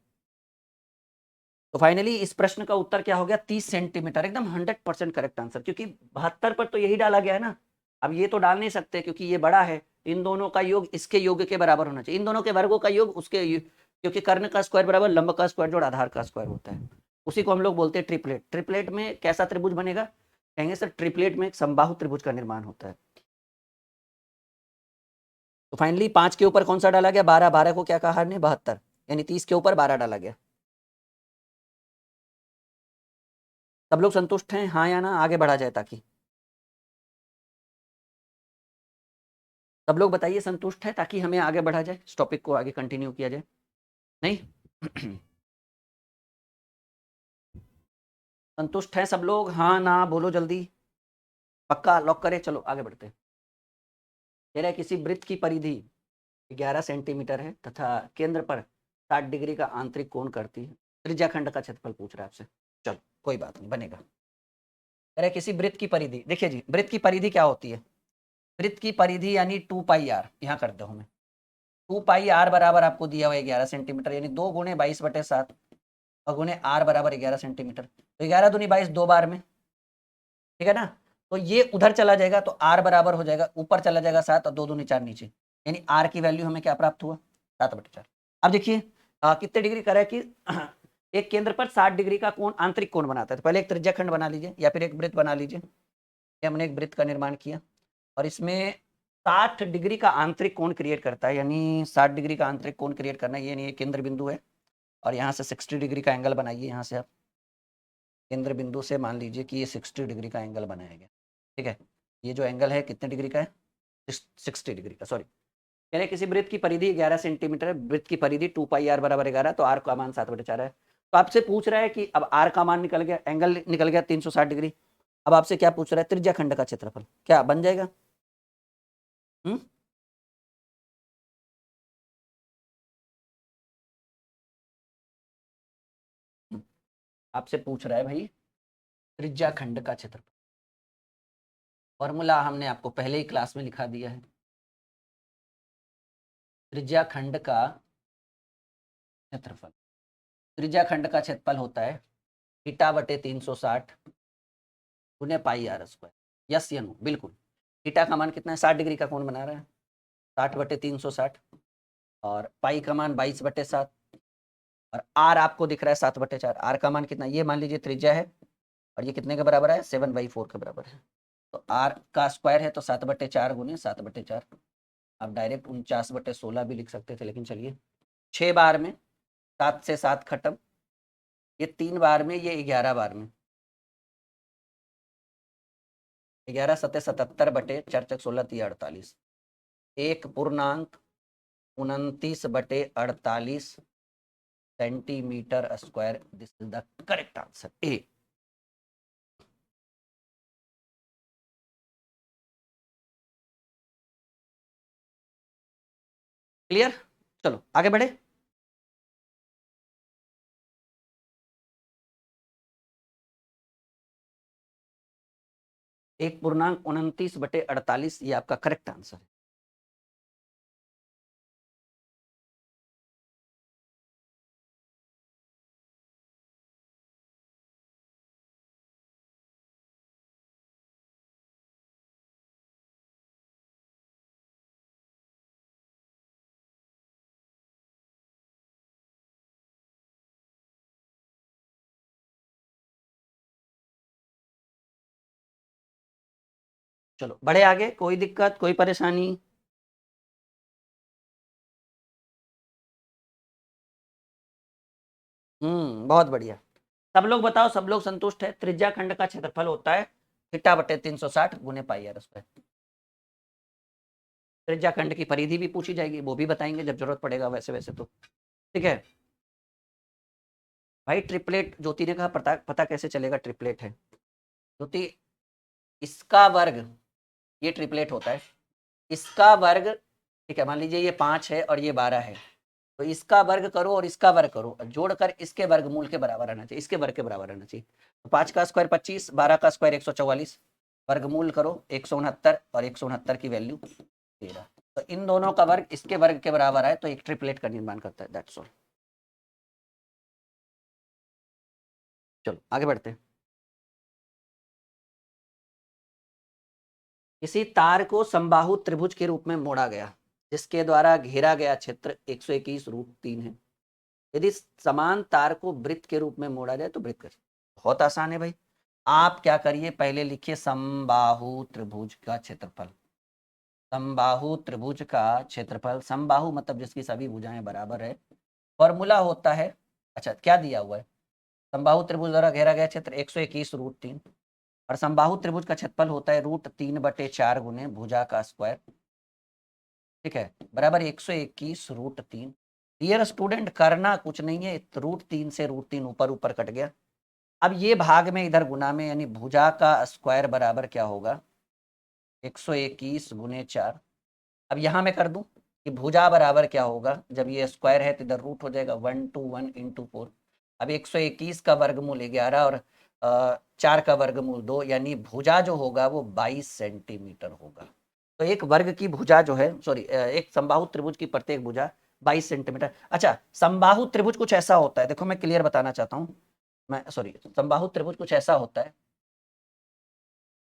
तो फाइनली इस प्रश्न का उत्तर क्या हो गया, 30 सेंटीमीटर, एकदम 100% करेक्ट आंसर, क्योंकि 72 पर तो यही डाला गया है ना। अब ये तो डाल नहीं सकते क्योंकि ये बड़ा है, इन दोनों का योग इसके योग के बराबर होना चाहिए, इन दोनों के वर्गों का योग उसके क्योंकि कर्ण का स्क्वायर बराबर लंब का स्क्वायर जोड़ आधार का स्क्वायर होता है। उसी को हम लोग बोलते हैं ट्रिपलेट। ट्रिपलेट में कैसा त्रिभुज बनेगा, कहेंगे सर ट्रिपलेट में एक समबाहु त्रिभुज का निर्माण होता है। तो फाइनली 5 के ऊपर कौन सा डाला गया, 12, 12 को क्या कहा हमने, 72, यानी 30 के ऊपर 12 डाला गया। सब लोग संतुष्ट हैं, हाँ या ना, आगे बढ़ा जाए ताकि सब लोग बताइए संतुष्ट है, ताकि हमें आगे बढ़ा जाए, इस टॉपिक को आगे कंटिन्यू किया जाए। नहीं संतुष्ट है सब लोग, हाँ ना बोलो जल्दी, पक्का लॉक करें, चलो आगे बढ़ते हैं। कह रहे किसी वृत्त की परिधि 11 सेंटीमीटर है तथा केंद्र पर 60 डिग्री का आंतरिक कोण करती है। त्रिज्याखंड का क्षेत्रफल पूछ रहा है आपसे, चलो कोई बात नहीं बनेगा। कह रहे किसी वृत्त की परिधि, देखिए जी वृत्त की परिधि क्या होती है, वृत्त की परिधि यानी 2πr, यहाँ करता हूँ मैं। 2πr बराबर आपको दिया हुआ 11 सेंटीमीटर, यानी 2 गुणे 22/7 और गुणे r बराबर 11 सेंटीमीटर, तो 11 दूनी 22 दो बार में, ठीक है ना। तो ये उधर चला जाएगा तो r बराबर हो जाएगा, ऊपर चला जाएगा 7 और 2 दूनी 4 नीचे, यानी r की वैल्यू हमें क्या प्राप्त हुआ, 7/4। अब देखिए कितने डिग्री करा है कि एक केंद्र पर 60 डिग्री का कोण आंतरिक कोण बनाता है। तो पहले एक त्रिज्याखंड बना लीजिए या फिर एक वृत्त बना लीजिए। हमने एक वृत्त का निर्माण किया और इसमें 60 डिग्री का आंतरिक कोण क्रिएट करता है, यानी 60 डिग्री का आंतरिक कोण क्रिएट करना है, ये नहीं केंद्र बिंदु है। और यहाँ से 60 डिग्री का एंगल बनाइए। यहाँ से आप केंद्र बिंदु से मान लीजिए कि ये 60 डिग्री का एंगल बनाया गया, ठीक है। ये जो एंगल है कितने डिग्री का है? 60 डिग्री का, सॉरी। कह रहे किसी वृत्त की परिधि 11 सेंटीमीटर है, वृत्त की परिधि 2 पाई आर बराबर 11, तो आर का मान 7/4 है। तो आपसे पूछ रहा है कि अब आर का मान निकल गया, एंगल निकल गया 360 डिग्री। अब आपसे क्या पूछ रहा है? त्रिज्या खंड का क्षेत्रफल क्या बन जाएगा? आपसे पूछ रहा है भाई त्रिज्या खंड का क्षेत्रफल। फॉर्मूला हमने आपको पहले ही क्लास में लिखा दिया है। त्रिज्या खंड का क्षेत्रफल, त्रिज्या खंड का क्षेत्रफल होता है थीटा बटे 360 गुने पाई आर स्क्वायर। यस या नो? बिल्कुल। थीटा का मान कितना है? 60 डिग्री का कोण बना रहा है, 60/360, और पाई का मान 22/7, और आर आपको दिख रहा है 7/4। आर का मान कितना? ये मान लीजिए त्रिज्या है, और ये कितने के बराबर है? 7/4 के बराबर है। तो आर का स्क्वायर है तो 7/4 गुने 7/4। आप डायरेक्ट 49/16 भी लिख सकते थे, लेकिन चलिए 6 बार में 7 से 7 खत्म, ये 3 बार में, ये 11 बार में, 11 सत्ते 77/4 × 4 = 16 × 1.29/48 centimetre square. This is the correct answer, A. Clear? चलो आगे बढ़े। एक पूर्णांक 29/48, ये आपका करेक्ट आंसर है। चलो बढ़े आगे। कोई दिक्कत, कोई परेशानी? बहुत बढ़िया। सब लोग बताओ, सब लोग संतुष्ट है? त्रिज्या खंड का क्षेत्रफल होता है θ/360 गुने पाई आर स्क्वायर। त्रिज्या खंड की परिधि भी पूछी जाएगी, वो भी बताएंगे जब जरूरत पड़ेगा, वैसे वैसे तो ठीक है भाई। ट्रिपलेट ज्योति ने कहा, पता पता कैसे चलेगा ट्रिपलेट है? ज्योति, इसका वर्ग, ये ट्रिपलेट होता है, इसका वर्ग, ठीक है, मान लीजिए ये 5 है और ये 12 है, तो इसका वर्ग करो और इसका वर्ग करो, जोड़कर इसके वर्गमूल के बराबर रहना चाहिए, इसके वर्ग के बराबर रहना चाहिए। तो 5 का स्क्वायर 25, 12 का स्क्वायर 144, वर्गमूल करो 169, और 169 की वैल्यू 13। तो इन दोनों का वर्ग इसके वर्ग के बराबर है, तो एक ट्रिपलेट का निर्माण करता है। That's all. चलो आगे बढ़ते हैं। किसी तार को समबाहु त्रिभुज के रूप में मोड़ा गया, जिसके द्वारा घेरा गया क्षेत्र 121√3 है। यदि समान तार को वृत्त के रूप में मोड़ा जाए तो वृत्त कैसे? बहुत आसान है भाई। आप क्या करिए, पहले लिखिए समबाहु त्रिभुज का क्षेत्रफल। समबाहु त्रिभुज का क्षेत्रफल, समबाहु मतलब जिसकी सभी भुजाएं बराबर है। फॉर्मूला होता है, अच्छा क्या दिया हुआ है? समबाहु त्रिभुज द्वारा घेरा गया क्षेत्र 121√3, और समबाहु त्रिभुज का क्षेत्रफल होता है √3/4 गुने भुजा का स्क्वायर, ठीक है, बराबर 121√3। डियर स्टूडेंट, करना कुछ नहीं है, √3 से √3 ऊपर ऊपर कट गया। अब ये भाग में इधर गुना में, यानी भुजा का स्क्वायर बराबर क्या होगा? 121 गुने 4। अब यहां मैं कर दूं कि भुजा बराबर क्या होगा, जब ये स्क्वायर है तो इधर रूट हो जाएगा 121 × 4। अब 121 का वर्गमूल 11 और 4 का वर्गमूल 2, यानी भुजा जो होगा वो 22 सेंटीमीटर होगा। तो एक वर्ग की भुजा जो है, सॉरी, एक समबाहु त्रिभुज की प्रत्येक भुजा 22 सेंटीमीटर। अच्छा, समबाहु त्रिभुज कुछ ऐसा होता है, देखो मैं क्लियर बताना चाहता हूँ, मैं सॉरी, समबाहु त्रिभुज कुछ ऐसा होता है,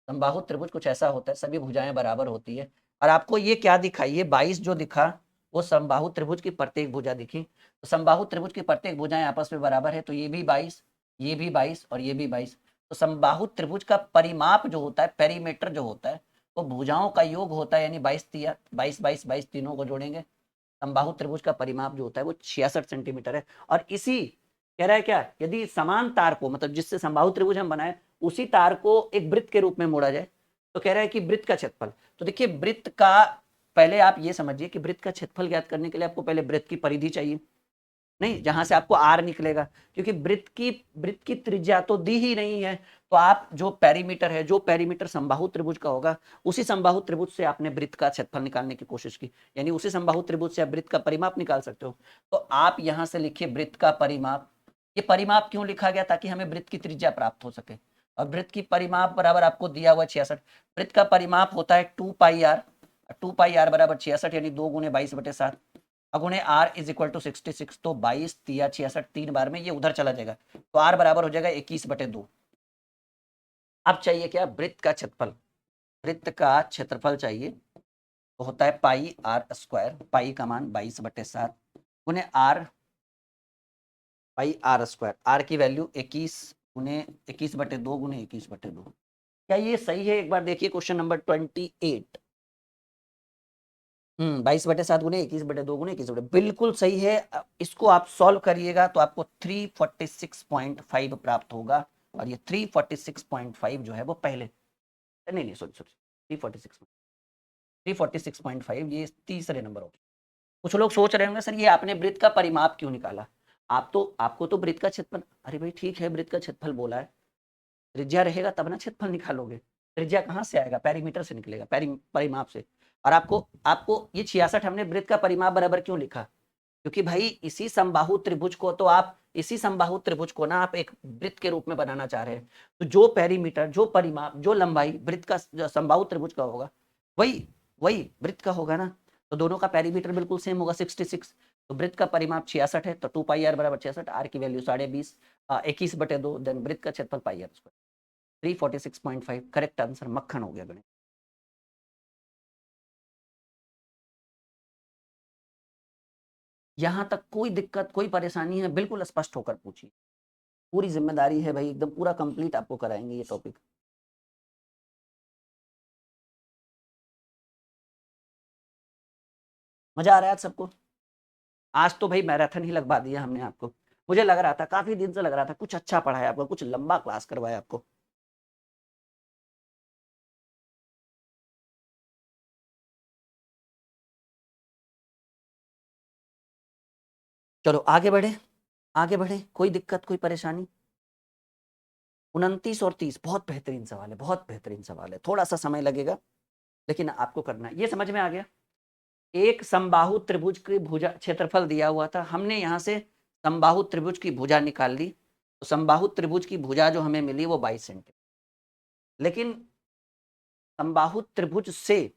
समबाहु त्रिभुज कुछ ऐसा होता है, सभी भुजाएं बराबर होती है। और आपको ये क्या दिखा, ये 22 जो दिखा वो समबाहु त्रिभुज की प्रत्येक भुजा दिखी। तो समबाहु त्रिभुज की प्रत्येक भुजाएं आपस में बराबर है, तो ये भी 22, ये भी 22 और ये भी 22। तो समबाहु त्रिभुज का परिमाप जो होता है, पेरीमीटर जो होता है, वो भुजाओं का योग होता है, यानी 22 22 22 22 तीनों को जोड़ेंगे समबाहु त्रिभुज का परिमाप जो होता है वो 66 सेंटीमीटर है। और इसी कह रहा है क्या, यदि समान तार को, मतलब जिससे समबाहु त्रिभुज हम बनाए, उसी तार को एक वृत्त के रूप में मोड़ा जाए, तो कह रहा है कि वृत्त का क्षेत्रफल। तो देखिए वृत्त का, पहले आप ये समझिए कि वृत्त का क्षेत्रफल ज्ञात करने के लिए आपको पहले वृत्त की परिधि चाहिए, नहीं, जहां से आपको आर निकलेगा, क्योंकि वृत्त की त्रिज्या तो दी ही नहीं है। तो आप जो पेरीमीटर है, जो पेरीमीटर समबाहु त्रिभुज का होगा, उसी समबाहु त्रिभुज से आपने वृत्त का क्षेत्रफल निकालने की कोशिश की, यानी उसी समबाहु त्रिभुज से आप वृत्त का परिमाप निकाल सकते हो। तो आप यहां से लिखिए वृत्त का परिमाप। ये परिमाप क्यों लिखा गया, ताकि हमें वृत्त की त्रिज्या प्राप्त हो सके। और वृत्त की परिमाप बराबर आपको दिया हुआ 66। वृत्त का परिमाप होता है 2πr, 2πr बराबर 66, यानी 2 गुने 22/7 अगुणे r इज इक्वल टू 66। तो 22 तिया 66, 3 बार में ये उधर चला जाएगा, तो r बराबर हो जाएगा 21/2। अब चाहिए क्या, वृत्त का क्षेत्रफल। वृत्त का क्षेत्रफल चाहिए, तो होता है पाई आर स्क्वायर, पाई का मान 22/7 गुने R, pi R square, R की वैल्यू 21 गुने 21/2 गुने 21/2। क्या ये सही है, एक बार देखिए क्वेश्चन नंबर 28। 22/7 गुने 21/2 गुने 21, बिल्कुल सही है। इसको आप सॉल्व करिएगा तो आपको 346.5 प्राप्त होगा। और ये 346.5 जो है वो पहले, नहीं नहीं सॉरी सॉरी, 346.5 ये तीसरे नंबर हो। कुछ लोग सोच रहे होंगे सर ये आपने वृत्त का परिमाप क्यों निकाला। आपको तो वृत्त का क्षेत्रफल, अरे भाई ठीक है, वृत्त का क्षेत्रफल बोला है, त्रिज्या रहेगा तब ना क्षेत्रफल निकालोगे। त्रिज्या कहाँ से आएगा, पेरीमीटर से निकलेगा, परिमाप से। और आपको आपको ये 66 हमने वृत्त का परिमाप बराबर क्यों लिखा, क्योंकि भाई इसी समबाहु त्रिभुज को, तो आप इसी समबाहु त्रिभुज को ना आप एक वृत्त के रूप में बनाना चाह रहे हैं। तो जो पेरीमीटर, जो परिमाप, जो लंबाई वृत्त का, समबाहु त्रिभुज का होगा, वही वही वृत्त का होगा ना। तो दोनों का पेरीमीटर बिल्कुल सेम होगा 66। तो वृत्त का परिमाप 66 है, तो 2πr बराबर 66, आर की वैल्यू 20.5, 21/2, देन वृत्त का क्षेत्रफल पाई आर स्क्वायर। 346.5 करेक्ट आंसर, मक्खन हो गया गणित। यहां तक कोई दिक्कत, कोई परेशानी है, बिल्कुल स्पष्ट होकर पूछिए। पूरी जिम्मेदारी है भाई, एकदम पूरा कंप्लीट आपको कराएंगे ये टॉपिक। मजा आ रहा है आज सबको। आज तो भाई मैराथन ही लगवा दिया हमने आपको। मुझे लग रहा था, काफी दिन से लग रहा था कुछ अच्छा पढ़ा है आपको, कुछ लंबा क्लास करवाया आपको। चलो आगे बढ़े, आगे बढ़े, कोई दिक्कत, कोई परेशानी। 29 और 30 बहुत बेहतरीन सवाल है, बहुत बेहतरीन सवाल है, थोड़ा सा समय लगेगा लेकिन आपको करना है। ये समझ में आ गया, एक समबाहु त्रिभुज की भुजा क्षेत्रफल दिया हुआ था, हमने यहाँ से समबाहु त्रिभुज की भुजा निकाल ली। तो समबाहु त्रिभुज की भुजा जो हमें मिली वो 22 सेंटीमीटर। लेकिन समबाहु त्रिभुज से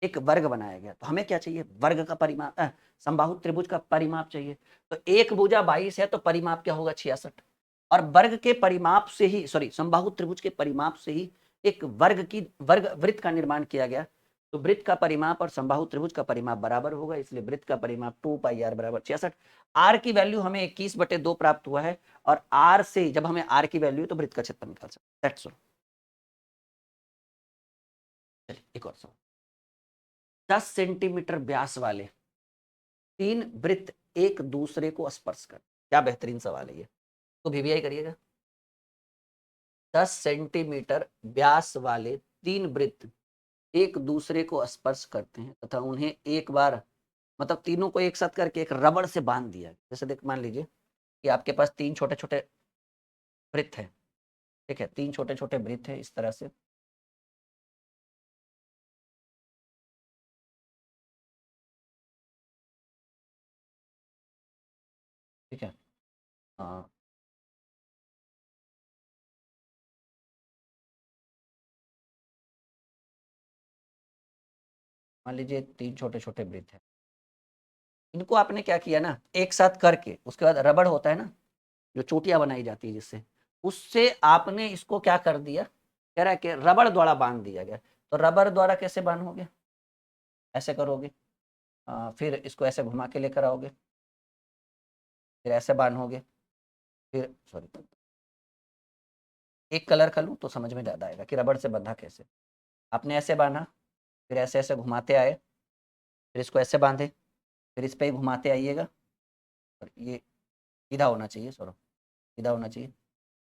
एक वर्ग बनाया गया, तो हमें क्या चाहिए, वर्ग का परिमाप, समबाहु त्रिभुज का परिमाप चाहिए। तो एक भुजा 22 है, तो परिमाप क्या होगा, 66। और वर्ग के परिमाप से ही, सॉरी, समबाहु त्रिभुज के परिमाप से ही एक वर्ग वृत्त का निर्माण किया गया। तो वृत्त का परिमाप और समबाहु त्रिभुज का परिमाप बराबर होगा, इसलिए वृत्त का परिमाप 2πr बराबर 66। आर की वैल्यू हमें 21/2 प्राप्त हुआ है, और आर से जब हमें आर की वैल्यू, तो वृत्त का क्षेत्रफल निकाल सकते हैं। That's all. चलिए एक और सवाल। 10 सेंटीमीटर व्यास वाले 3 वृत्त एक दूसरे को स्पर्श कर, क्या बेहतरीन सवाल है ये, तो वीवीआई करिएगा। 10 सेंटीमीटर व्यास वाले 3 वृत्त एक दूसरे को स्पर्श करते हैं तथा उन्हें एक बार, मतलब तीनों को एक साथ करके एक रबड़ से बांध दिया। जैसे देख, मान लीजिए कि आपके पास 3 छोटे छोटे वृत्त है, ठीक है, 3 छोटे छोटे वृत्त है इस तरह से। ठीक है, हाँ, मान लीजिए 3 छोटे छोटे वृत्त है, इनको आपने क्या किया ना, एक साथ करके, उसके बाद रबड़ होता है ना, जो चोटियां बनाई जाती है जिससे, उससे आपने इसको क्या कर दिया, कह रहा है कि रबड़ द्वारा बांध दिया गया। तो रबड़ द्वारा कैसे बांधोगे, ऐसे करोगे, फिर इसको ऐसे घुमा के लेकर आओगे, फिर ऐसे बांधोगे, फिर सॉरी, एक कलर कर लूँ तो समझ में ज़्यादा आएगा कि रबड़ से बंधा कैसे। आपने ऐसे बांधा, फिर ऐसे ऐसे घुमाते आए, फिर इसको ऐसे बांधे, फिर इस पे घुमाते आइएगा और ये सीधा होना चाहिए, सॉरी सीधा होना चाहिए।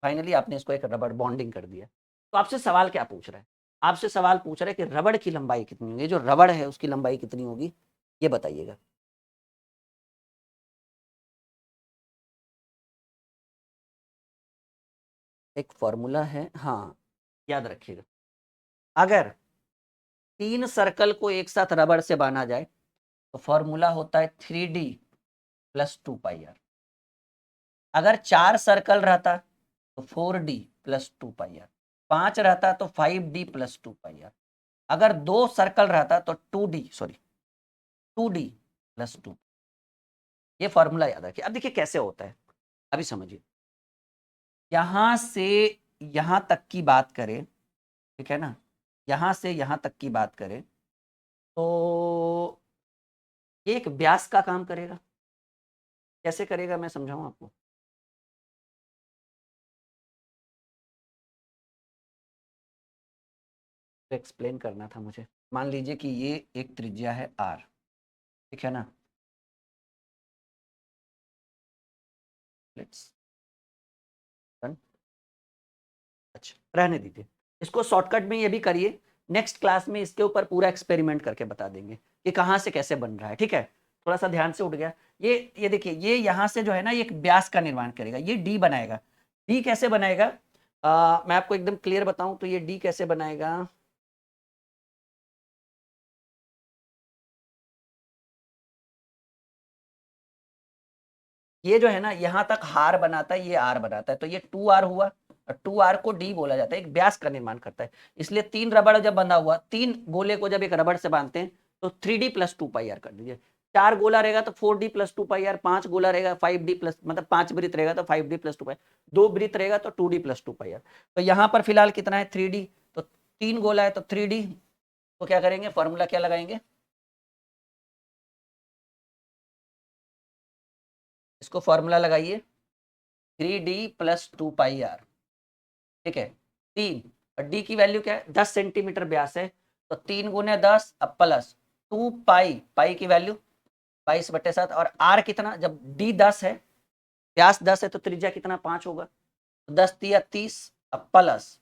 फाइनली आपने इसको एक रबड़ बॉन्डिंग कर दिया। तो आपसे सवाल क्या पूछ रहा है? आपसे सवाल पूछ रहा है कि रबड़ की लंबाई कितनी होगी, जो रबड़ है उसकी लंबाई कितनी होगी, ये बताइएगा। एक फॉर्मूला है, हाँ याद रखिएगा। अगर 3 सर्कल को एक साथ रबड़ से बांधा जाए तो फॉर्मूला होता है 3D प्लस 2πr। अगर 4 सर्कल रहता तो 4D प्लस 2πr, 5 रहता तो 5D प्लस 2πr, अगर 2 सर्कल रहता तो 2D प्लस 2। ये फॉर्मूला याद रखिए। अब देखिए कैसे होता है, अभी समझिए। यहां से यहां तक की बात करें, ठीक है ना, यहां से यहां तक की बात करें तो ये एक व्यास का काम करेगा। कैसे करेगा मैं समझाऊं आपको। तो एक्सप्लेन करना था मुझे। मान लीजिए कि ये एक त्रिज्या है r, ठीक है ना। Let's done. अच्छा रहने दीजिए, इसको शॉर्टकट में ये भी करिए। नेक्स्ट क्लास में इसके ऊपर पूरा एक्सपेरिमेंट करके बता देंगे कि कहाँ से कैसे बन रहा है, ठीक है। थोड़ा सा ध्यान से उठ गया। ये देखिए, ये यहाँ से जो है ना, ये एक व्यास का निर्माण करेगा, ये डी बनाएगा। डी कैसे बनाएगा, मैं आपको एकदम क्लियर बताऊं तो ये डी कैसे बनाएगा। ये जो है ना, यहाँ तक हार बनाता है, ये आर बनाता है, तो ये 2r हुआ। और 2r को डी बोला जाता है, एक व्यास का निर्माण करता है। इसलिए 3 रबड़ जब बंधा हुआ, 3 गोले को जब एक रबड़ से बांधते हैं तो 3D प्लस 2πr कर दीजिए। 4 गोला रहेगा तो 4D प्लस 2πr, 5 गोला रहेगा 5D प्लस, मतलब 5 वृत्त रहेगा तो 5D प्लस 2πr, 2 वृत्त रहेगा तो 2D प्लस 2πr। तो यहाँ पर फिलहाल कितना है 3D, तो 3 गोला है तो 3D। तो क्या करेंगे, फॉर्मूला क्या लगाएंगे, इसको फॉर्मूला लगाइए 3D प्लस 2πr, ठीक है। 3 और डी की वैल्यू क्या है, 10 सेंटीमीटर व्यास है, तो 3 गुने 10 अब प्लस 2π, पाई की वैल्यू 22/7। और आर कितना, जब डी 10 है, व्यास 10 है, तो त्रिज्या कितना 5 होगा, तो 10 तिया 30 अब प्लस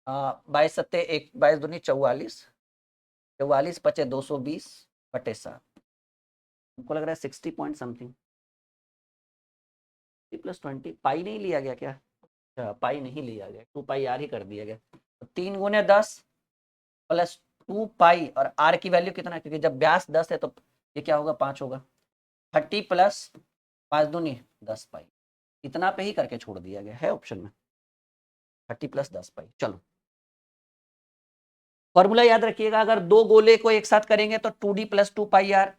22 सत्ते 1, 22 दूनी 44, 44 पचे 220/7। हमको लग रहा है 60 पॉइंट समथिंग प्लस 20। पाई नहीं लिया गया क्या, अच्छा पाई नहीं लिया गया, 2πr ही कर दिया गया। तो 3 गुने 10 प्लस 2π, और r की वैल्यू कितना, क्योंकि जब व्यास 10 है तो ये क्या होगा 5 होगा, 30 प्लस 5 दूनी 10π। इतना पे ही करके छोड़ दिया गया है ऑप्शन में, 30 प्लस 10π। चलो फॉर्मूला याद रखिएगा, अगर 2 गोले को एक साथ करेंगे तो 2D प्लस 2πr,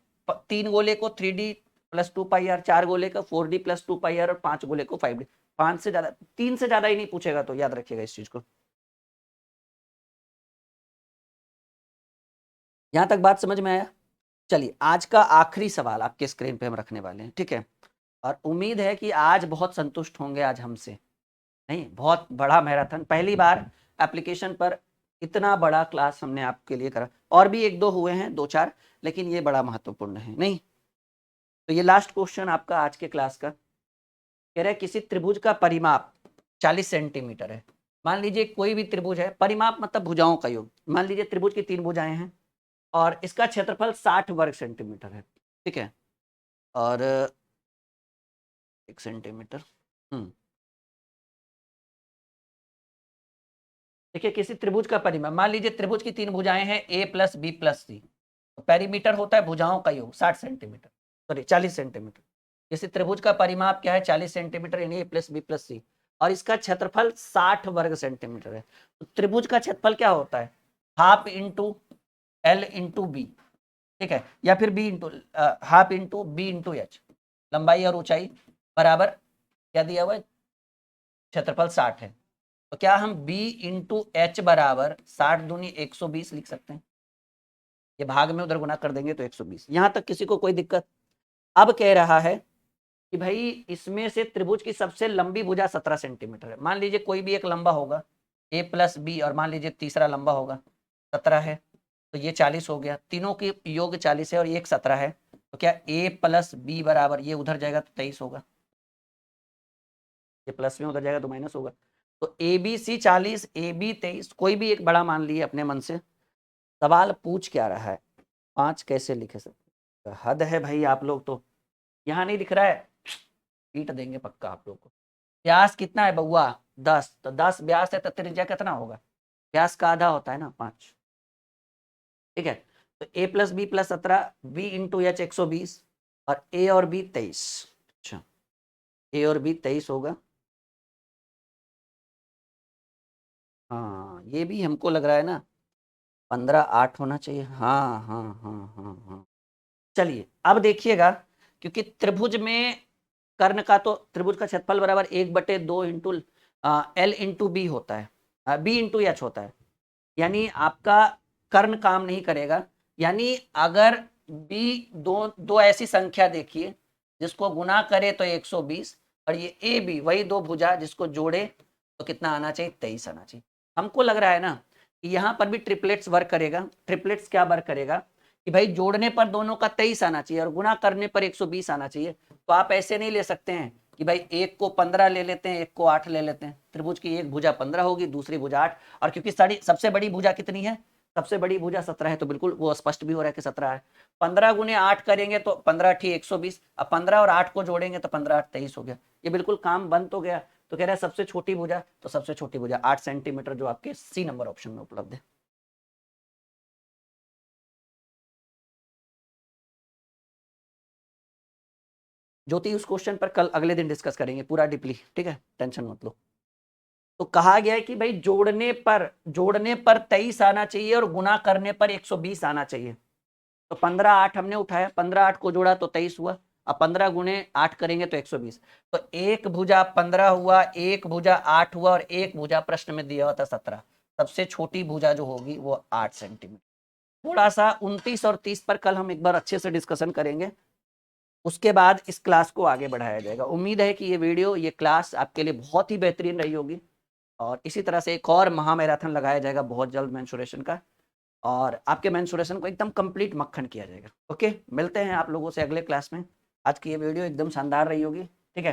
3 गोले को 3D प्लस 2πr, 4 गोले का 4D प्लस 2πr, और 5 गोले को 5D। 5 से ज्यादा, 3 से ज्यादा ही नहीं पूछेगा, तो याद रखिएगा इस चीज को। यहां तक बात समझ में आया। चलिए आज का आखिरी सवाल आपके स्क्रीन पे हम रखने वाले हैं, ठीक है। और उम्मीद है कि आज बहुत संतुष्ट होंगे आज हमसे। नहीं, बहुत बड़ा मैराथन, पहली बार एप्लीकेशन पर इतना बड़ा क्लास हमने आपके लिए करा। और भी 1-2 हुए हैं, 2-4, लेकिन ये बड़ा महत्वपूर्ण है। नहीं तो ये लास्ट क्वेश्चन आपका आज के क्लास का, कह रहे किसी त्रिभुज का परिमाप 40 सेंटीमीटर है। मान लीजिए कोई भी त्रिभुज है, परिमाप मतलब भुजाओं का योग। मान लीजिए त्रिभुज की 3 भुजाएं हैं और इसका क्षेत्रफल 60 वर्ग सेंटीमीटर है, ठीक है। और 1 सेंटीमीटर, देखिए किसी त्रिभुज का परिमाप, मान लीजिए त्रिभुज की 3 भुजाएं हैं a प्लस बी प्लस सी, तो पेरीमीटर होता है भुजाओं का योग 60 सेंटीमीटर, सॉरी 40 सेंटीमीटर। किसी त्रिभुज का परिमाप क्या है 40 सेंटीमीटर, यानी a प्लस बी प्लस सी, और इसका क्षेत्रफल 60 वर्ग सेंटीमीटर है। तो त्रिभुज का क्षेत्रफल क्या होता है, half into L into B, ठीक है, या फिर B into half into B into H, लंबाई और ऊंचाई बराबर क्या दिया हुआ है, क्षेत्रफल 60 है। तो क्या हम b इंटू एच बराबर 60 दूनी 120 लिख सकते हैं। ये भाग में उधर गुना कर देंगे तो 120। यहां तक किसी को कोई दिक्कत। अब कह रहा है कि भाई इसमें से त्रिभुज की सबसे लंबी भुजा 17 सेंटीमीटर है। मान लीजिए कोई भी एक लंबा होगा a प्लस बी, और मान लीजिए तीसरा लंबा होगा 17 है, तो ये 40 हो गया, तीनों की योग 40 है और एक 17 है, तो क्या a प्लस बी बराबर, ये उधर जाएगा तो 23 होगा, ये प्लस में उधर जाएगा तो माइनस होगा। तो A B C 40, A B 23, कोई भी एक बड़ा मान लिए अपने मन से। सवाल पूछ क्या रहा है, 5 कैसे लिखे सकते, हद है भाई आप लोग तो। यहाँ नहीं दिख रहा है, पीट देंगे पक्का आप लोग को। व्यास कितना है बउआ, 10, तो 10 व्यास है तो त्रिज्या कितना होगा, व्यास का आधा होता है ना 5। ठीक है, तो a plus B plus 17, B into H 120, और a और b 23। अच्छा, a और b 23 होगा। हाँ ये भी हमको लग रहा है ना, 15 8 होना चाहिए। हाँ हाँ हाँ हाँ हाँ। चलिए अब देखिएगा, क्योंकि त्रिभुज में कर्ण का, तो त्रिभुज का क्षेत्रफल बराबर 1/2 इंटू एल इंटू बी होता है, बी इंटू एच होता है। यानी आपका कर्ण काम नहीं करेगा। यानी अगर बी दो दो ऐसी संख्या देखिए जिसको गुना करे तो 120, और ये ए बी वही दो भुजा जिसको जोड़े तो कितना आना चाहिए, 23 आना चाहिए। हमको लग रहा है ना कि यहाँ पर भी ट्रिपलेट्स वर्क करेगा। ट्रिपलेट्स क्या वर्क करेगा कि भाई जोड़ने पर दोनों का 23 आना चाहिए और गुना करने पर 120 आना चाहिए। तो आप ऐसे नहीं ले सकते हैं कि भाई एक को 15 ले लेते हैं, एक को 8 ले लेते हैं। त्रिभुज की एक भुजा 15 होगी, दूसरी भुजा 8, और क्योंकि सबसे बड़ी भुजा कितनी है, सबसे बड़ी भुजा 17 है, तो बिल्कुल वो स्पष्ट भी हो रहा है कि 17 है। 15 गुने 8 करेंगे तो 15 ठी 120, अब 15 और 8 को जोड़ेंगे तो 15 8 23 हो गया। ये बिल्कुल काम बन तो गया। तो कह रहा है सबसे छोटी भुजा, तो सबसे छोटी भुजा 8 सेंटीमीटर, जो आपके सी नंबर ऑप्शन में उपलब्ध है। ज्योति उस क्वेश्चन पर कल अगले दिन डिस्कस करेंगे पूरा डीपली, ठीक है, टेंशन मत लो। तो कहा गया है कि भाई जोड़ने पर 23 आना चाहिए और गुना करने पर 120 आना चाहिए। तो 15 8 हमने उठाया, 15 8 को जोड़ा तो 23 हुआ। अब 15 गुने 8 करेंगे तो 120। तो एक भुजा 15 हुआ, एक भुजा 8 हुआ, और एक भुजा प्रश्न में दिया हुआ था 17। सबसे छोटी भुजा जो होगी वो 8 सेंटीमीटर। थोड़ा सा 29 और 30 पर कल हम एक बार अच्छे से डिस्कशन करेंगे, उसके बाद इस क्लास को आगे बढ़ाया जाएगा। उम्मीद है कि ये वीडियो, ये क्लास आपके लिए बहुत ही बेहतरीन रही होगी, और इसी तरह से एक और महामैराथन लगाया जाएगा बहुत जल्द मेंसुरेशन का, और आपके मेंसुरेशन को एकदम कंप्लीट मक्खन किया जाएगा। ओके, मिलते हैं आप लोगों से अगले क्लास में। आज की ये वीडियो एकदम शानदार रही होगी, ठीक है।